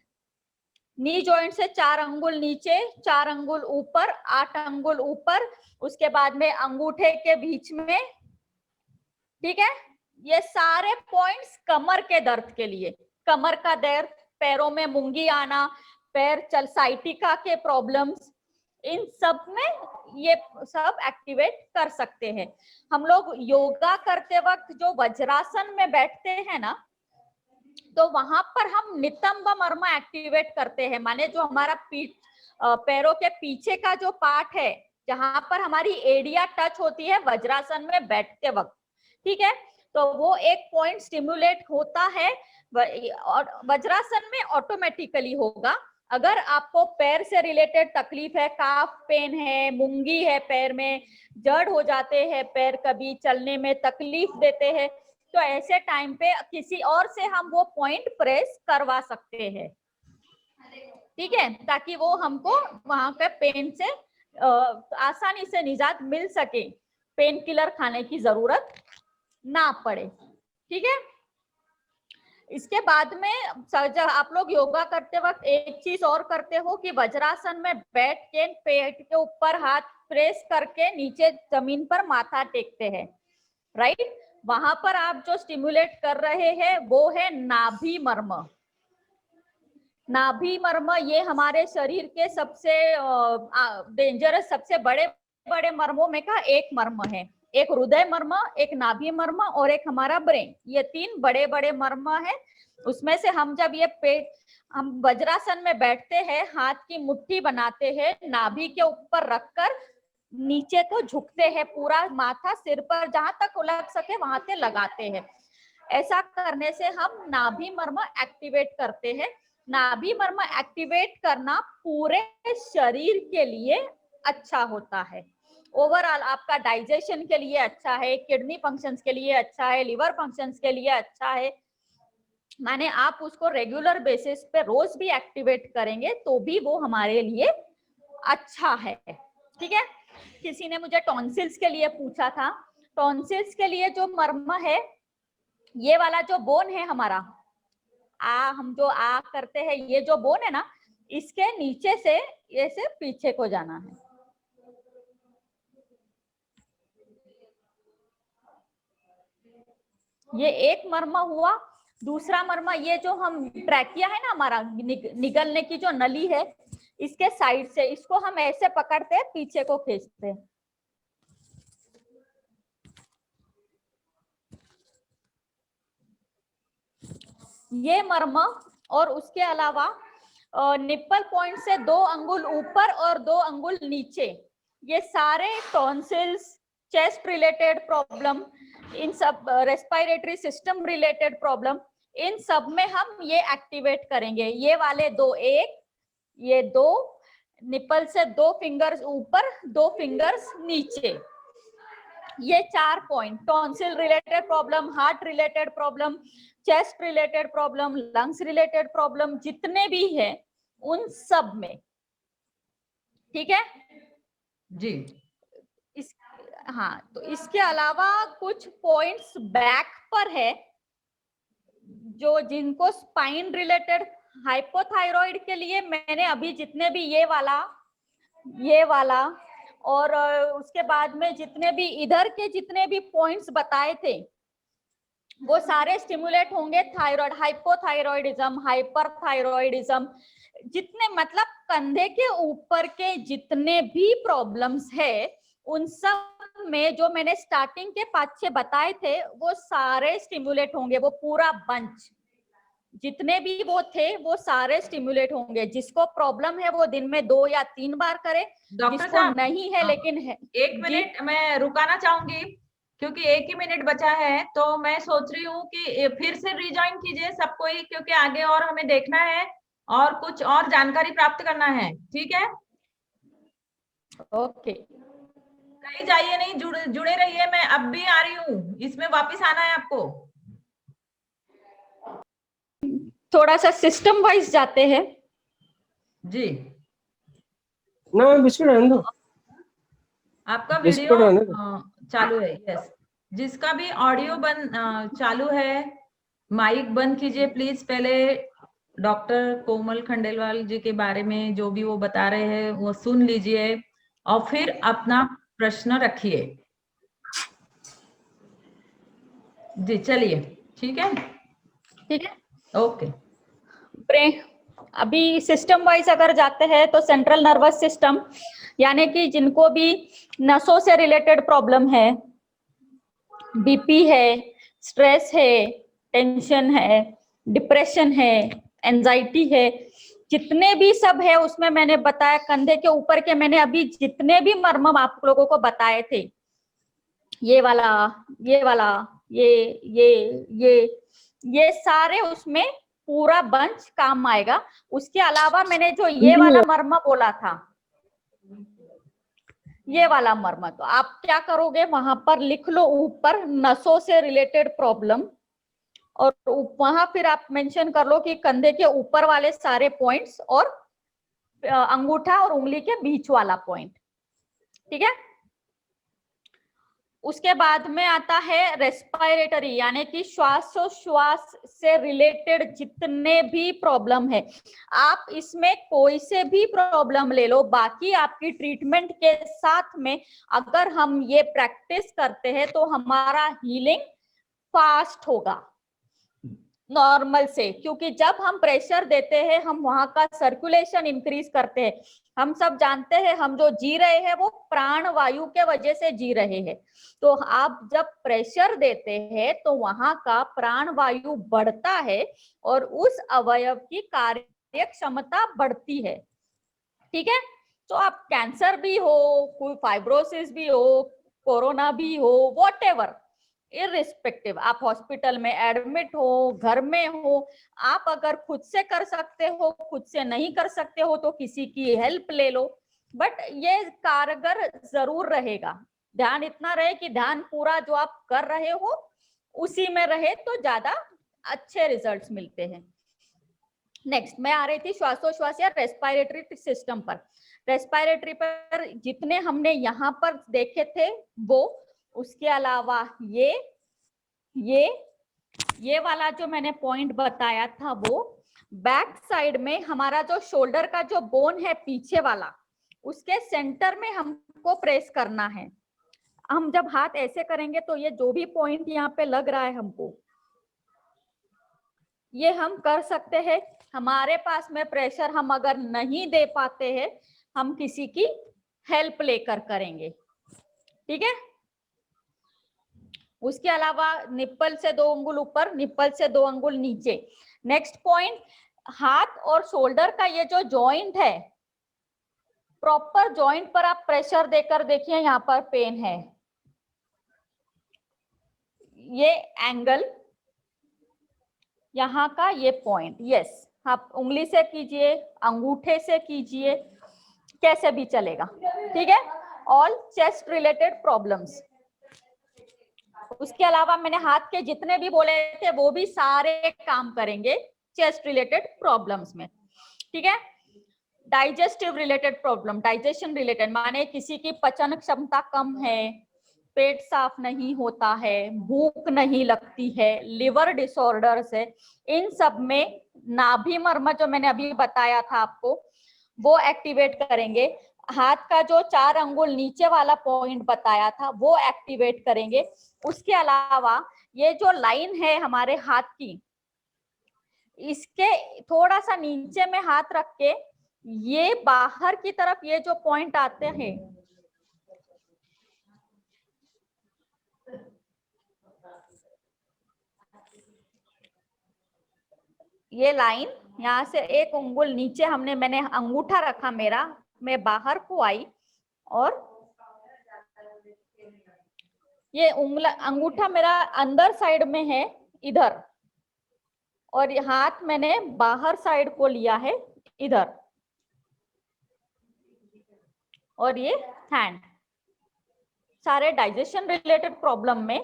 नी जॉइंट से 4 अंगुल नीचे, 4 अंगुल ऊपर, 8 अंगुल ऊपर, उसके बाद में अंगूठे के बीच में। ठीक है, ये सारे पॉइंट्स कमर के दर्द के लिए, कमर का दर्द, पैरों में मूंगी आना, पैर चल साइटिका के प्रॉब्लम्स, इन सब में ये सब एक्टिवेट कर सकते हैं। हम लोग योगा करते वक्त जो वज्रासन में बैठते हैं ना, तो वहां पर हम नितंब मर्म एक्टिवेट करते हैं। माने जो हमारा पीठ, पैरों के पीछे का जो पार्ट है जहां पर हमारी एडिया टच होती है वज्रासन में बैठते वक्त, ठीक है। तो वो एक पॉइंट स्टिमुलेट होता है और वज्रासन में ऑटोमेटिकली होगा। अगर आपको पैर से रिलेटेड तकलीफ है, काफ पेन है, मूंगी है, पैर में जड़ हो जाते हैं, पैर कभी चलने में तकलीफ देते हैं, तो ऐसे टाइम पे किसी और से हम वो पॉइंट प्रेस करवा सकते हैं, ठीक है, ताकि वो हमको वहां के पेन से आसानी से निजात मिल सके, पेन किलर खाने की जरूरत ना पड़े, ठीक है। इसके बाद में जब आप लोग योगा करते वक्त एक चीज और करते हो कि वज्रासन में बैठ के पेट के ऊपर हाथ प्रेस करके नीचे जमीन पर माथा टेकते हैं, राइट। वहां पर आप जो स्टिमुलेट कर रहे हैं वो है नाभि मर्म। नाभि मर्म ये हमारे शरीर के सबसे डेंजरस, सबसे बड़े बड़े मर्मों में का एक मर्म है। एक हृदय मर्म, एक नाभि मर्म और एक हमारा ब्रेन, ये 3 बड़े बड़े मर्म है। उसमें से हम जब ये पेट, हम वज्रासन में बैठते हैं, हाथ की मुट्ठी बनाते हैं, नाभि के ऊपर रखकर नीचे को झुकते हैं, पूरा माथा सिर पर जहां तक लग सके वहां से लगाते हैं। ऐसा करने से हम नाभि मर्म एक्टिवेट करते हैं। नाभि मर्म एक्टिवेट करना पूरे शरीर के लिए अच्छा होता है। ओवरऑल आपका डाइजेशन के लिए अच्छा है, किडनी फंक्शंस के लिए अच्छा है, लिवर फंक्शंस के लिए अच्छा है। माने आप उसको रेगुलर बेसिस पे रोज भी एक्टिवेट करेंगे तो भी वो हमारे लिए अच्छा है, ठीक है। किसी ने मुझे टॉन्सिल्स के लिए पूछा था। टॉन्सिल्स के लिए जो मर्म है, ये वाला जो बोन है हमारा, हम जो करते हैं, ये जो बोन है ना, इसके नीचे से ऐसे पीछे को जाना है। ये एक मर्म हुआ। दूसरा मर्म, ये जो हम ट्रैकिया है ना हमारा, निगलने की जो नली है, इसके साइड से इसको हम ऐसे पकड़ते हैं, पीछे को खींचते हैं। ये मर्म, और उसके अलावा निप्पल पॉइंट से 2 अंगुल ऊपर और 2 अंगुल नीचे, ये सारे टॉन्सिल्स, चेस्ट रिलेटेड प्रॉब्लम, इन सब रेस्पिरेटरी सिस्टम रिलेटेड प्रॉब्लम, इन सब में हम ये एक्टिवेट करेंगे। ये वाले 2, एक ये 2 निप्पल से 2 फिंगर्स ऊपर, 2 फिंगर्स नीचे, ये 4 point. Tonsil related problem, heart related problem, chest related problem, lungs related problem, जितने भी है उन सब में, ठीक है जी। हाँ, तो इसके अलावा कुछ पॉइंट्स बैक पर है, जो जिनको स्पाइन रिलेटेड, हाइपोथायराइड के लिए मैंने अभी जितने भी ये वाला और उसके बाद में जितने भी इधर के जितने भी पॉइंट्स बताए थे, वो सारे स्टिमुलेट होंगे। थायराइड, हाइपोथायराइडिज्म, हाइपरथायराइडिज्म, जितने मतलब कंधे के ऊपर के जितने भी प्रॉब्लम्स है, उन सब में जो मैंने स्टार्टिंग के 5-6 बताए थे, वो सारे स्टिमुलेट होंगे। वो पूरा बंच, जितने भी वो थे, वो सारे स्टिमुलेट होंगे। जिसको प्रॉब्लम है वो दिन में 2 या 3 बार करे, जिसको नहीं है लेकिन है। 1 मिनट मैं रुकाना चाहूंगी क्योंकि 1 ही मिनट बचा है, तो मैं सोच रही हूँ कि फिर से रिजॉइन कीजिए सबको ही, क्योंकि आगे और हमें देखना है और कुछ और जानकारी प्राप्त करना है, ठीक है। ओके, कहीं जाइए नहीं, जुड़े रहिए। मैं अब भी आ रही हूँ, इसमें वापस आना है आपको। थोड़ा सा सिस्टम वाइज जाते हैं जी ना, बिस्कुट रहने दो। आपका बिस्कुट वीडियो रहने दो। चालू है, यस। जिसका भी ऑडियो चालू है, माइक बंद कीजिए प्लीज। पहले डॉक्टर कोमल खंडेलवाल जी के बारे में जो भी वो बता रहे हैं वो सुन लीजिए और फिर अपना प्रश्न रखिए। जी चलिए, ठीक है, ठीक है। ओके। ब्रेन, अभी सिस्टम वाइज अगर जाते हैं तो सेंट्रल नर्वस सिस्टम, यानी कि जिनको भी नसों से रिलेटेड प्रॉब्लम है, बीपी है, स्ट्रेस है, टेंशन है, डिप्रेशन है, एंजाइटी है, जितने भी सब है उसमें मैंने बताया, कंधे के ऊपर के मैंने अभी जितने भी मर्म आप लोगों को बताए थे, ये वाला, ये वाला, ये सारे उसमें पूरा बंच काम आएगा। उसके अलावा मैंने जो ये वाला मर्म बोला था, ये वाला मर्म, तो आप क्या करोगे, वहां पर लिख लो ऊपर नसों से रिलेटेड प्रॉब्लम, और वहां फिर आप मेंशन कर लो कि कंधे के ऊपर वाले सारे पॉइंट्स और अंगूठा और उंगली के बीच वाला पॉइंट। ठीक है। उसके बाद में आता है रेस्पिरेटरी, यानी कि श्वासोश्वास से रिलेटेड जितने भी प्रॉब्लम है, आप इसमें कोई से भी प्रॉब्लम ले लो, बाकी आपकी ट्रीटमेंट के साथ में अगर हम ये प्रैक्टिस करते हैं तो हमारा हीलिंग फास्ट होगा नॉर्मल से, क्योंकि जब हम प्रेशर देते हैं हम वहां का सर्कुलेशन इंक्रीज करते हैं। हम सब जानते हैं हम जो जी रहे हैं वो प्राण वायु के वजह से जी रहे हैं, तो आप जब प्रेशर देते हैं तो वहां का प्राण वायु बढ़ता है और उस अवयव की कार्य क्षमता बढ़ती है। ठीक है। तो आप कैंसर भी हो, कोई फाइब्रोसिस भी हो, कोरोना भी हो, वॉटेवर, इररिस्पेक्टिव, आप हॉस्पिटल में एडमिट हो, घर में हो, आप अगर खुद से कर सकते हो, खुद से नहीं कर सकते हो तो किसी की हेल्प ले लो, बट ये कारगर जरूर रहेगा। ध्यान इतना रहे कि ध्यान पूरा जो आप कर रहे हो उसी में रहे तो ज्यादा अच्छे रिजल्ट्स मिलते हैं। नेक्स्ट मैं आ रही थी श्वासोश्वास या रेस्पिरेटरी सिस्टम पर। रेस्पिरेटरी पर जितने हमने यहाँ पर देखे थे वो, उसके अलावा ये वाला जो मैंने पॉइंट बताया था वो, बैक साइड में हमारा जो शोल्डर का जो बोन है पीछे वाला, उसके सेंटर में हमको प्रेस करना है। हम जब हाथ ऐसे करेंगे तो ये जो भी पॉइंट यहाँ पे लग रहा है हमको, ये हम कर सकते हैं। हमारे पास में प्रेशर हम अगर नहीं दे पाते हैं, हम किसी की हेल्प लेकर करेंगे। ठीक है। उसके अलावा निप्पल से 2 अंगुल ऊपर, निप्पल से 2 अंगुल नीचे। नेक्स्ट पॉइंट, हाथ और शोल्डर का ये जो जॉइंट है, प्रॉपर जॉइंट पर आप प्रेशर देकर देखिए, यहाँ पर पेन है, ये एंगल, यहाँ का ये पॉइंट, यस, आप उंगली से कीजिए, अंगूठे से कीजिए, कैसे भी चलेगा। ठीक है। All chest related problems. उसके अलावा मैंने हाथ के जितने भी बोले थे वो भी सारे काम करेंगे चेस्ट रिलेटेड प्रॉब्लम्स में। ठीक है। Digestive related problem, digestion related, माने किसी की पचन क्षमता कम है, पेट साफ नहीं होता है, भूख नहीं लगती है, लिवर डिसऑर्डर्स है, इन सब में नाभि मर्म जो मैंने अभी बताया था आपको वो एक्टिवेट करेंगे। हाथ का जो 4 अंगुल नीचे वाला पॉइंट बताया था वो एक्टिवेट करेंगे। उसके अलावा ये जो लाइन है हमारे हाथ की, इसके थोड़ा सा नीचे में हाथ रख के ये बाहर की तरफ ये जो पॉइंट आते हैं, ये लाइन यहाँ से 1 अंगुल नीचे मैंने अंगूठा रखा मेरा, मैं बाहर को आई और ये अंगूठा मेरा अंदर साइड में है इधर, और ये हाथ मैंने बाहर साइड को लिया है इधर, और ये हैंड। सारे डाइजेशन रिलेटेड प्रॉब्लम में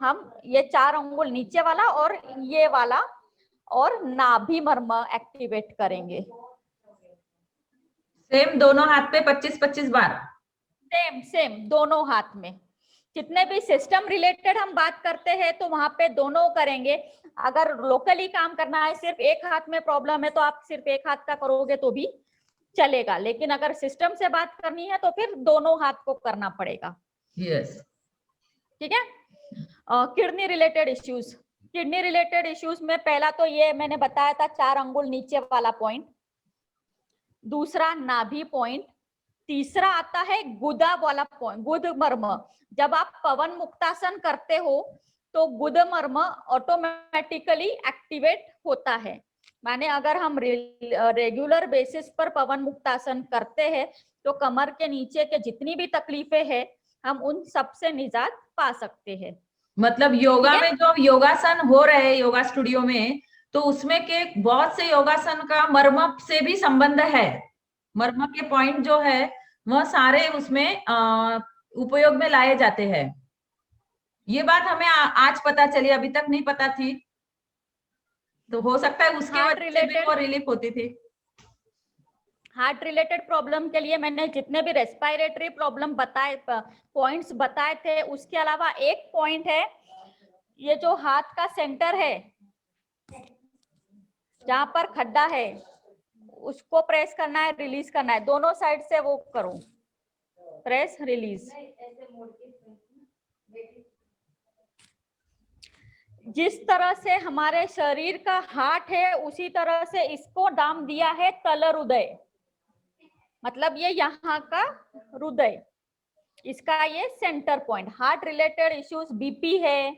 हम ये 4 अंगुल नीचे वाला और ये वाला और नाभि मर्म एक्टिवेट करेंगे। सेम दोनों हाथ पे 25-25 बार, सेम दोनों हाथ में। जितने भी सिस्टम रिलेटेड हम बात करते हैं तो वहां पे दोनों करेंगे। अगर लोकली काम करना है, सिर्फ एक हाथ में प्रॉब्लम है तो आप सिर्फ एक हाथ का करोगे तो भी चलेगा, लेकिन अगर सिस्टम से बात करनी है तो फिर दोनों हाथ को करना पड़ेगा। यस। ठीक है। Kidney related issues, kidney related issues में पहला तो ये मैंने बताया था 4 अंगुल नीचे वाला पॉइंट, दूसरा नाभि पॉइंट, तीसरा आता है गुदा वाला पॉइंट, गुद मर्म। जब आप पवन मुक्तासन करते हो तो गुद मर्म ऑटोमेटिकली एक्टिवेट होता है। माने अगर हम रेगुलर बेसिस पर पवन मुक्तासन करते हैं तो कमर के नीचे के जितनी भी तकलीफें हैं हम उन सब से निजात पा सकते हैं। मतलब योगा ठीक है? में जो योगासन हो रहे हैं योगा स्टूडियो में, तो उसमें के बहुत से योगासन का मर्म से भी संबंध है। मर्म के पॉइंट जो है वह सारे उसमें उपयोग में लाए जाते हैं। ये बात हमें आज पता चली, अभी तक नहीं पता थी, तो हो सकता है उसके हार्ट वजह से भी रिलेटेड वो रिलीफ होती थी। हार्ट रिलेटेड प्रॉब्लम के लिए मैंने जितने भी रेस्पिरेटरी प्रॉब्लम बताए, पॉइंट्स बताए थे, उसके अलावा एक पॉइंट है, ये जो हाथ का सेंटर है जहां पर खड्डा है उसको प्रेस करना है, रिलीज करना है, दोनों साइड से वो करो, प्रेस रिलीज। जिस तरह से हमारे शरीर का हार्ट है उसी तरह से इसको नाम दिया है तल हृदय, मतलब ये यहाँ का हृदय, इसका ये centre point. Heart related issues, BP है,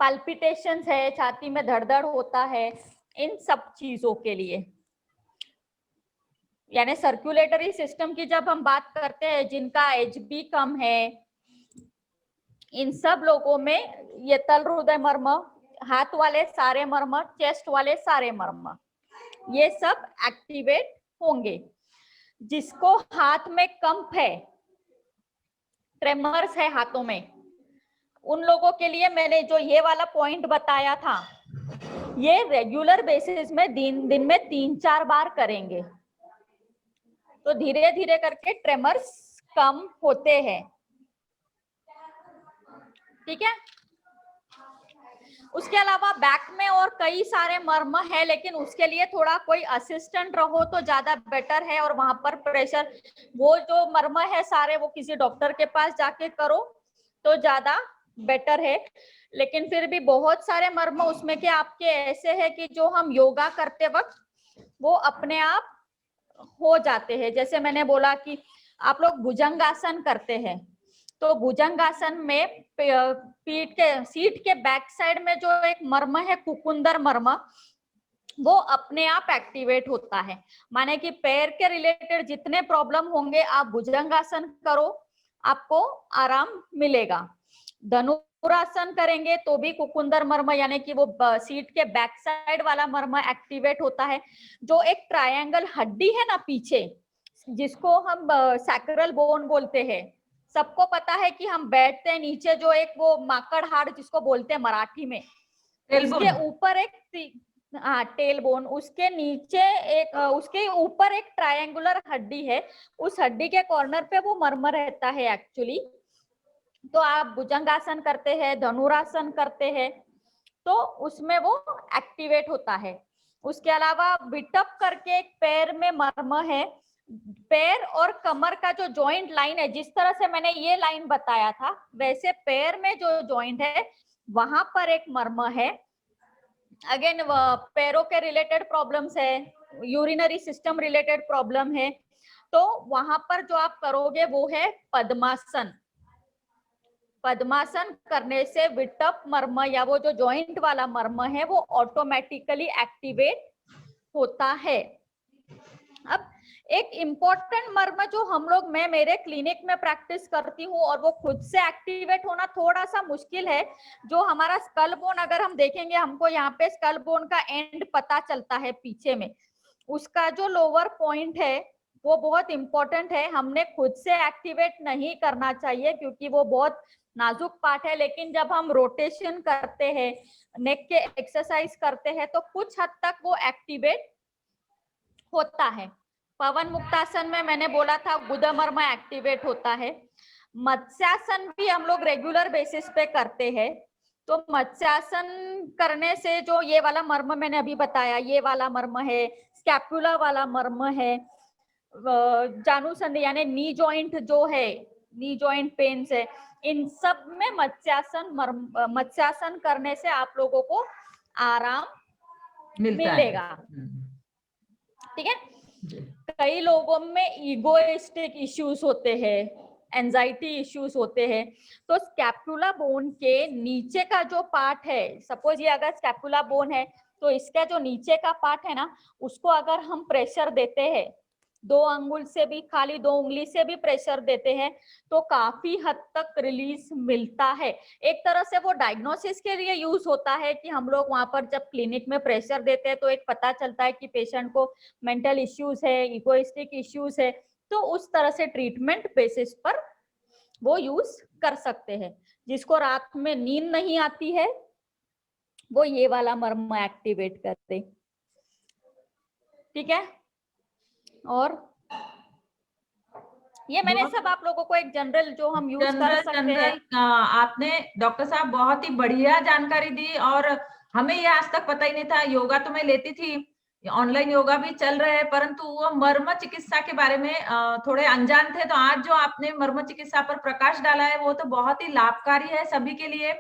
पाल्पिटेशंस है, छाती में धड़धड़ होता है, इन सब चीजों के लिए, यानी सर्कुलेटरी सिस्टम की जब हम बात करते हैं, जिनका एचबी कम है, इन सब लोगों में ये तल हृदय मर्म, हाथ वाले सारे मर्म, चेस्ट वाले सारे मर्म, ये सब एक्टिवेट होंगे। जिसको हाथ में कंप है, ट्रेमर्स है हाथों में, उन लोगों के लिए मैंने जो ये वाला पॉइंट बताया था, ये रेगुलर बेसिस में दिन में 3-4 बार करेंगे तो धीरे धीरे करके ट्रेमर्स कम होते हैं। ठीक है? उसके अलावा बैक में और कई सारे मर्म है, लेकिन उसके लिए थोड़ा कोई असिस्टेंट रहो तो ज्यादा बेटर है, और वहां पर प्रेशर, वो जो मर्म है सारे वो किसी डॉक्टर के पास जाके करो तो ज्यादा बेटर है। लेकिन फिर भी बहुत सारे मर्म उसमें के आपके ऐसे है कि जो हम योगा करते वक्त वो अपने आप हो जाते हैं। जैसे मैंने बोला कि आप लोग भुजंगासन करते हैं, तो भुजंगासन में पीठ के सीट के बैक साइड में जो एक मर्म है, कुकुंदर मर्म, वो अपने आप एक्टिवेट होता है। माने कि पैर के रिलेटेड जितने प्रॉब्लम होंगे आप भुजंगासन करो, आपको आराम मिलेगा। धनुरासन करेंगे तो भी कुकुंदर मर्म, यानी कि वो सीट के बैक साइड वाला मर्म एक्टिवेट होता है। जो एक ट्रायंगल हड्डी है ना पीछे, जिसको हम सैक्रल बोन बोलते हैं, सबको पता है कि हम बैठते हैं नीचे, जो एक वो माकड़ हाड़ जिसको बोलते हैं मराठी में, उसके ऊपर एक टेल बोन, उसके नीचे एक उसके ऊपर एक ट्रायंगुलर हड्डी है, उस हड्डी के कॉर्नर पे वो मर्म रहता है एक्चुअली। तो आप भुजंगासन करते हैं, धनुरासन करते हैं, तो उसमें वो एक्टिवेट होता है। उसके अलावा बिटअप करके एक पैर में मर्म है, पैर और कमर का जो जॉइंट लाइन है, जिस तरह से मैंने ये लाइन बताया था वैसे पैर में जो जॉइंट है वहां पर एक मर्म है। अगेन पैरों के रिलेटेड प्रॉब्लम्स है, यूरिनरी सिस्टम रिलेटेड प्रॉब्लम है, तो वहां पर जो आप करोगे वो है पद्मासन। पद्मासन करने से विटअप मर्म या वो जो जॉइंट वाला मर्म है वो ऑटोमेटिकली एक्टिवेट होता है। अब एक इम्पोर्टेंट मर्म जो हम लोग, मैं मेरे क्लिनिक में प्रैक्टिस करती हूँ और वो खुद से एक्टिवेट होना थोड़ा सा मुश्किल है, जो हमारा स्कल बोन, अगर हम देखेंगे हमको यहाँ पे स्कल बोन का एंड पता चलता है पीछे में, उसका जो लोअर पॉइंट है वो बहुत इंपॉर्टेंट है। हमने खुद से एक्टिवेट नहीं करना चाहिए क्योंकि वो बहुत नाजुक पार्ट है, लेकिन जब हम रोटेशन करते हैं, नेक के एक्सरसाइज करते हैं तो कुछ हद तक वो एक्टिवेट होता है। पवन मुक्तासन में मैंने बोला था गुदमर्म एक्टिवेट होता है। मत्स्यासन भी हम लोग रेगुलर बेसिस पे करते हैं, तो मत्स्यासन करने से जो ये वाला मर्म मैंने अभी बताया, ये वाला मर्म है, स्कैपुला वाला मर्म है, जानु संधि यानी नी जॉइंट जो है, नी जॉइंट पेन्स है, इन सब में मत्स्यासन करने से आप लोगों को आराम मिलेगा। ठीक है? कई लोगों में ईगोइस्टिक इश्यूज होते हैं, एंजाइटी इश्यूज होते हैं, तो स्कैपुला बोन के नीचे का जो पार्ट है, सपोज ये अगर स्कैपुला बोन है तो इसका जो नीचे का पार्ट है ना, उसको अगर हम प्रेशर देते हैं, 2 अंगुल से भी, खाली 2 उंगली से भी प्रेशर देते हैं, तो काफी हद तक रिलीज मिलता है। एक तरह से वो डायग्नोसिस के लिए यूज होता है कि हम लोग वहां पर जब क्लिनिक में प्रेशर देते हैं तो एक पता चलता है कि पेशेंट को मेंटल इश्यूज है, इगोइस्टिक इश्यूज है, तो उस तरह से ट्रीटमेंट बेसिस पर वो यूज कर सकते हैं। जिसको रात में नींद नहीं आती है वो ये वाला मर्म एक्टिवेट करते, ठीक है। और ये मैंने सब आप लोगों को एक जनरल जो हम यूज कर सकते हैं। आपने डॉक्टर साहब बहुत ही बढ़िया जानकारी दी, और हमें ये आज तक पता ही नहीं था। योगा तो मैं लेती थी, ऑनलाइन योगा भी चल रहे हैं, परंतु वो मर्म चिकित्सा के बारे में थोड़े अनजान थे। तो आज जो आपने मर्म चिकित्सा पर प्रकाश डाला है वो तो बहुत ही लाभकारी है सभी के लिए,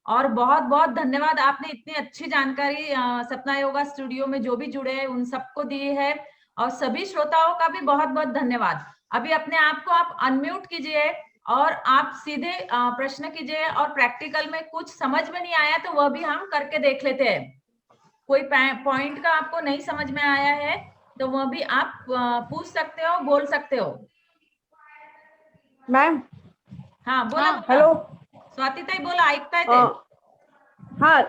और बहुत बहुत धन्यवाद। आपने इतनी अच्छी जानकारी सपना योगा स्टूडियो में जो भी जुड़े हैं उन सबको दी है, और सभी श्रोताओं का भी बहुत बहुत धन्यवाद। अभी अपने आप को आप अनम्यूट कीजिए और आप सीधे प्रश्न कीजिए, और प्रैक्टिकल में कुछ समझ में नहीं आया तो वह भी हम करके देख लेते हैं। कोई पॉइंट का आपको नहीं समझ में आया है तो वह भी आप पूछ सकते हो, बोल सकते हो। मॅम हाँ बोला, हाँ, बोला। हॅलो स्वाती ताई बोला, ऐकताय ते? हा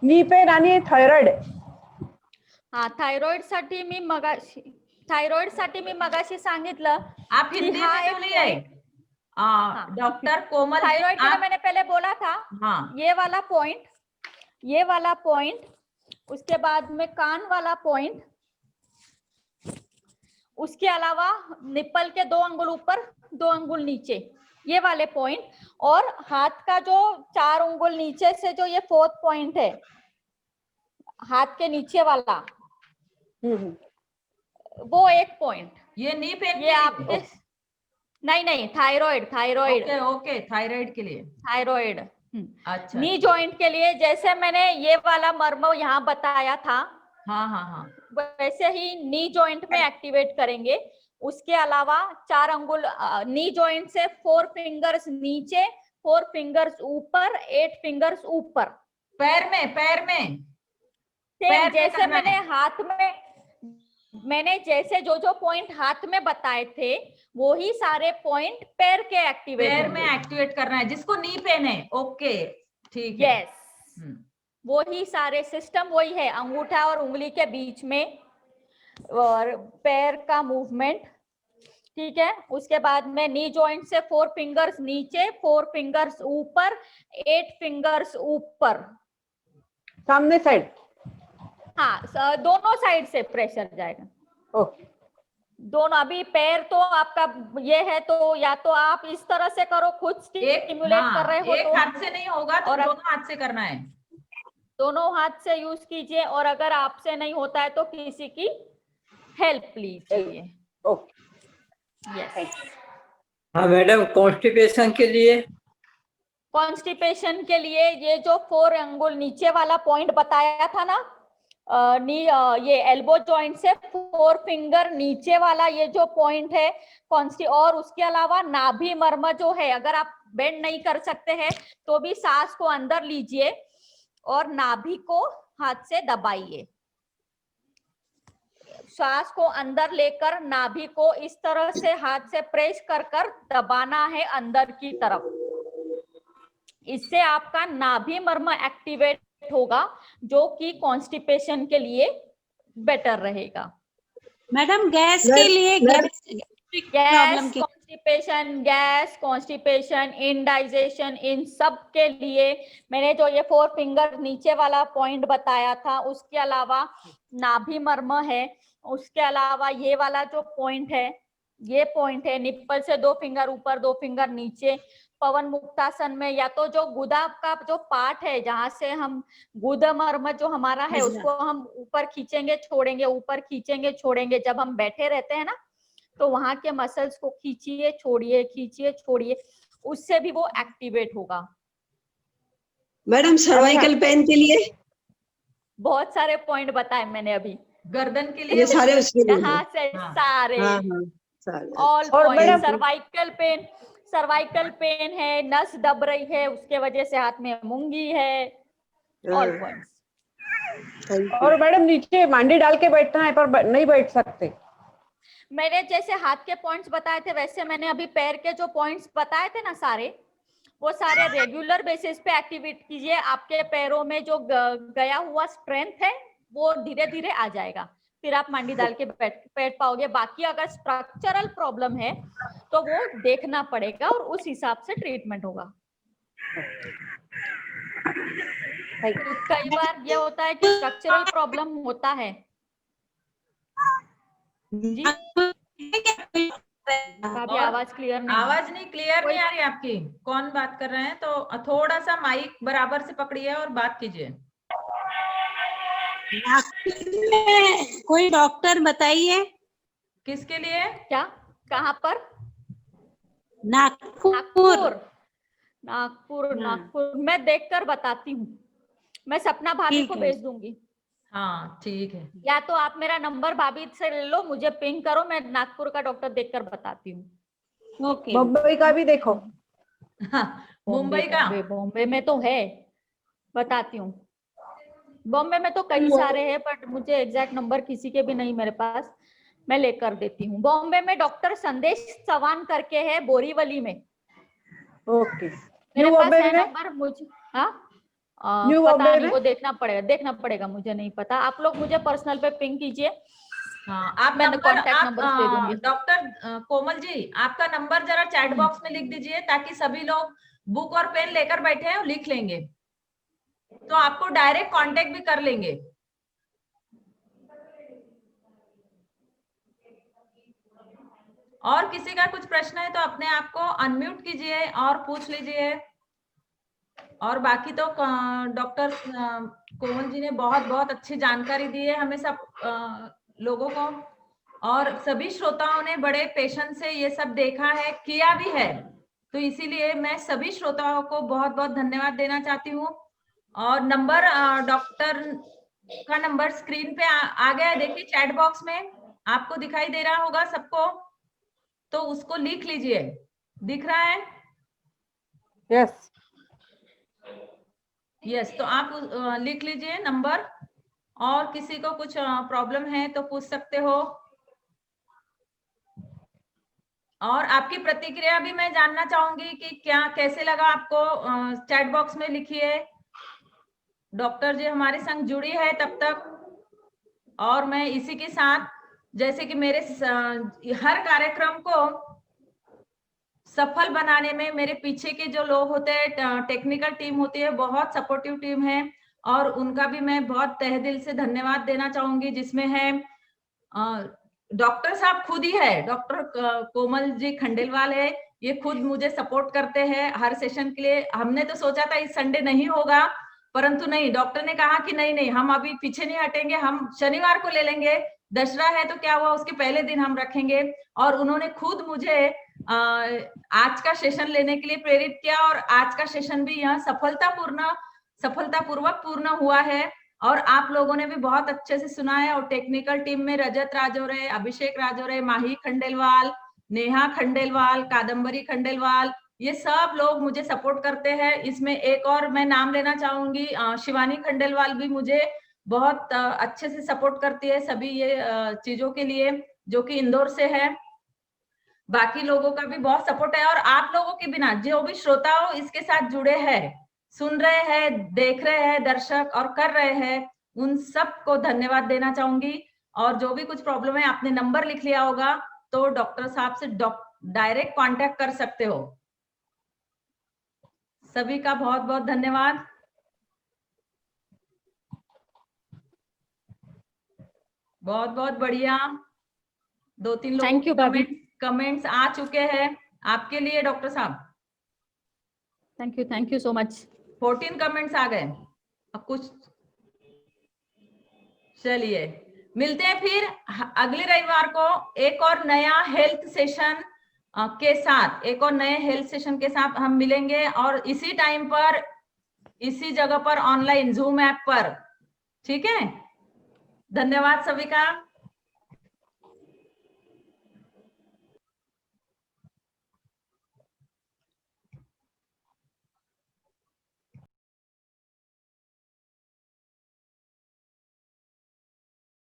नी पेन आणि थायरॉइड. हा, थायरॉइड साठी मी मगाशी सांगितलं। आप हिंदी में बोलिए। डॉक्टर कोमल, थायरॉइड के लिए मैंने पहले बोला था। हाँ, ये वाला पॉइंट, उसके बाद में कान वाला पॉइंट, उसके अलावा निप्पल के 2 अंगुल ऊपर 2 अंगुल नीचे, ये वाले पॉइंट, और हाथ का जो 4 उंगल नीचे से जो ये 4th पॉइंट है, हाथ के नीचे वाला, वो एक पॉइंट। ये नी पेन ये आपके नहीं थायरॉइड ओके थायराइड के लिए, थायरॉइड। अच्छा। नी जॉइंट के लिए जैसे मैंने ये वाला मर्म यहाँ बताया था, हाँ हाँ हाँ, वैसे ही नी जॉइंट में एक्टिवेट करेंगे। उसके अलावा 4 अंगुल नी जॉइंट से 4 फिंगर्स नीचे, 4 फिंगर्स ऊपर, 8 फिंगर्स ऊपर। पैर में पैर जैसे मैंने जैसे जो पॉइंट हाथ में बताए थे वो ही सारे पॉइंट पैर के एक्टिवेट, पैर में एक्टिवेट करना है जिसको नी पेन है। ओके ठीक है। यस, वो ही सारे सिस्टम वही है, अंगूठा और उंगली के बीच में और पैर का मूवमेंट, ठीक है। उसके बाद में नी जॉइंट से 4 फिंगर्स नीचे, 4 फिंगर्स ऊपर, 8 फिंगर्स ऊपर, सामने साइड। हाँ, दोनों साइड से प्रेशर जाएगा। ओके, दोनों। अभी पैर तो आपका ये है, तो या तो आप इस तरह से करो, खुद स्टिमुलेट कर रहे हो, एक तो हाथ से नहीं होगा तो और दोनों हाथ से करना है। दोनों हाथ से यूज कीजिए, और अगर आपसे नहीं होता है तो किसी की हेल्प लीजिए। Okay, yes. हाँ मैडम, कॉन्स्टिपेशन के लिए कॉन्स्टिपेशन के लिए ये जो 4 अंगुल नीचे वाला पॉइंट बताया था ना, ये एल्बो जॉइंट से 4 फिंगर नीचे वाला ये जो पॉइंट है और उसके अलावा नाभि मर्म जो है, अगर आप बेंड नहीं कर सकते हैं तो भी सांस को अंदर लीजिए और नाभि को हाथ से दबाइए। सांस को अंदर लेकर नाभि को इस तरह से हाथ से प्रेस कर दबाना है अंदर की तरफ। इससे आपका नाभि मर्म एक्टिवेट होगा, जो कि कॉन्स्टिपेशन के लिए बेटर रहेगा। मैडम गैस के लिए, गैस कॉन्स्टिपेशन, इंडाइजेशन, इन सब के लिए मैंने जो ये 4 फिंगर नीचे वाला पॉइंट बताया था, उसके अलावा नाभि मर्म है, उसके अलावा ये वाला जो पॉइंट है, ये पॉइंट है निप्पल से 2 फिंगर ऊपर 2 फिंगर नीचे। पवन मुक्तासन में या तो जो गुदा का जो पार्ट है, जहां से हम गुद मर्म जो हमारा है उसको हम ऊपर खींचेंगे छोड़ेंगे, ऊपर खींचेंगे छोड़ेंगे। जब हम बैठे रहते हैं ना तो वहां के मसल्स को खींचिए छोड़िए, खींचिए छोड़िए, उससे भी वो एक्टिवेट होगा। मैडम सर्वाइकल पेन के लिए बहुत सारे पॉइंट बताए मैंने अभी। गर्दन के लिए ये सारे उसके लिए यहाँ से सारे ऑल पॉइंट। सर्वाइकल पेन है, नस दब रही है उसके वजह से हाथ में मूंगी है, ऑल पॉइंट्स। और मैडम नीचे मांडी डाल के बैठना है, पर नहीं बैठ सकते। मैंने जैसे हाथ के पॉइंट्स बताए थे वैसे मैंने अभी पैर के जो पॉइंट्स बताए थे ना सारे, वो सारे रेगुलर बेसिस पे एक्टिवेट कीजिए। आपके पैरों में जो गया हुआ स्ट्रेंथ है वो धीरे धीरे आ जाएगा, फिर आप मांडी डाल के बैठ पाओगे। बाकी अगर स्ट्रक्चरल प्रॉब्लम है तो वो देखना पड़ेगा और उस हिसाब से ट्रीटमेंट होगा। कई बार ये होता है कि स्ट्रक्चरल प्रॉब्लम होता है जी। अभी आवाज क्लियर नहीं, आवाज नहीं क्लियर नहीं आ रही आपकी। कौन बात कर रहे हैं? तो थोड़ा सा माइक बराबर से पकड़िए और बात कीजिए। कोई डॉक्टर बताइए। किसके लिए? क्या? कहाँ पर? नागपुर। नागपुर नागपुर मैं देखकर बताती हूँ। मैं सपना भाभी को भेज दूंगी। हाँ ठीक है। या तो आप मेरा नंबर भाभी से ले लो, मुझे पिंग करो, मैं नागपुर का डॉक्टर देखकर बताती हूँ। ओके। मुंबई का भी देखो। मुंबई का? बॉम्बे में तो है, बताती हूँ। बॉम्बे में तो कई सारे हैं, बट मुझे एग्जैक्ट नंबर किसी के भी नहीं मेरे पास, मैं लेकर देती हूँ। बॉम्बे में डॉक्टर संदेश चौहान करके है, बोरीवली में। ओके। मेरे पास है नंबर। मुझे पता नहीं, वो देखना पड़ेगा, मुझे नहीं पता। आप लोग मुझे पर्सनल पे पिंग कीजिए। हाँ, आप मैंने कॉन्टेक्ट नंबर दे दूंगी। डॉक्टर कोमल जी, आपका नंबर जरा चैट बॉक्स में लिख दीजिए, ताकि सभी लोग बुक और पेन लेकर बैठे हैं और लिख लेंगे, तो आपको डायरेक्ट कांटेक्ट भी कर लेंगे। और किसी का कुछ प्रश्न है तो अपने आप को अनम्यूट कीजिए और पूछ लीजिए। और बाकी तो डॉक्टर कोमल जी ने बहुत बहुत अच्छी जानकारी दी है हमें सब लोगों को, और सभी श्रोताओं ने बड़े पेशेंस से ये सब देखा है, किया भी है। तो इसीलिए मैं सभी श्रोताओं को बहुत बहुत धन्यवाद देना चाहती हूँ। और नंबर, डॉक्टर का नंबर स्क्रीन पे आ गया है, देखिए चैट बॉक्स में आपको दिखाई दे रहा होगा सबको, तो उसको लिख लीजिए। दिख रहा है? यस यस, तो आप लिख लीजिए नंबर, और किसी को कुछ प्रॉब्लम है तो पूछ सकते हो। और आपकी प्रतिक्रिया भी मैं जानना चाहूंगी कि क्या कैसे लगा आपको। चैट बॉक्स में लिखिए। डॉक्टर जी हमारे संग जुड़ी है तब तक, और मैं इसी के साथ, जैसे कि मेरे हर कार्यक्रम को सफल बनाने में मेरे पीछे के जो लोग होते हैं, टेक्निकल टीम होती है, बहुत सपोर्टिव टीम है, और उनका भी मैं बहुत तहे दिल से धन्यवाद देना चाहूंगी, जिसमें है डॉक्टर साहब खुद ही है, डॉक्टर कोमल जी खंडेलवाल है, ये खुद मुझे सपोर्ट करते हैं हर सेशन के लिए। हमने तो सोचा था इस संडे नहीं होगा, परंतु नहीं, डॉक्टर ने कहा कि नहीं, हम अभी पीछे नहीं हटेंगे, हम शनिवार को ले लेंगे, दशहरा है तो क्या हुआ, उसके पहले दिन हम रखेंगे। और उन्होंने खुद मुझे आज का सेशन लेने के लिए प्रेरित किया, और आज का सेशन भी यहाँ सफलतापूर्वक पूर्ण हुआ है। और आप लोगों ने भी बहुत अच्छे से सुना है। और टेक्निकल टीम में रजत राजौरे, अभिषेक राजौरे, माही खंडेलवाल, नेहा खंडेलवाल, कादम्बरी खंडेलवाल, ये सब लोग मुझे सपोर्ट करते हैं। इसमें एक और मैं नाम लेना चाहूंगी, शिवानी खंडेलवाल भी मुझे बहुत अच्छे से सपोर्ट करती है सभी ये चीजों के लिए, जो कि इंदौर से है। बाकी लोगों का भी बहुत सपोर्ट है, और आप लोगों के बिना जो भी श्रोता हो इसके साथ जुड़े हैं, सुन रहे हैं, देख रहे हैं, दर्शक और कर रहे हैं, उन सबको धन्यवाद देना चाहूंगी। और जो भी कुछ प्रॉब्लम है, आपने नंबर लिख लिया होगा तो डॉक्टर साहब से डायरेक्ट कांटेक्ट कर सकते हो। सभी का बहुत बहुत धन्यवाद। बहुत बहुत बढ़िया। 2-3 Thank you, भाभी। कमेंट्स आ चुके हैं आपके लिए डॉक्टर साहब। Thank you so much. 14 comments आ गए। अब कुछ, चलिए मिलते हैं फिर अगले रविवार को एक और नया हेल्थ सेशन के साथ, एक और नए हेल्थ सेशन के साथ हम मिलेंगे, और इसी टाइम पर, इसी जगह पर, ऑनलाइन जूम ऐप पर। ठीक है, धन्यवाद सभी का।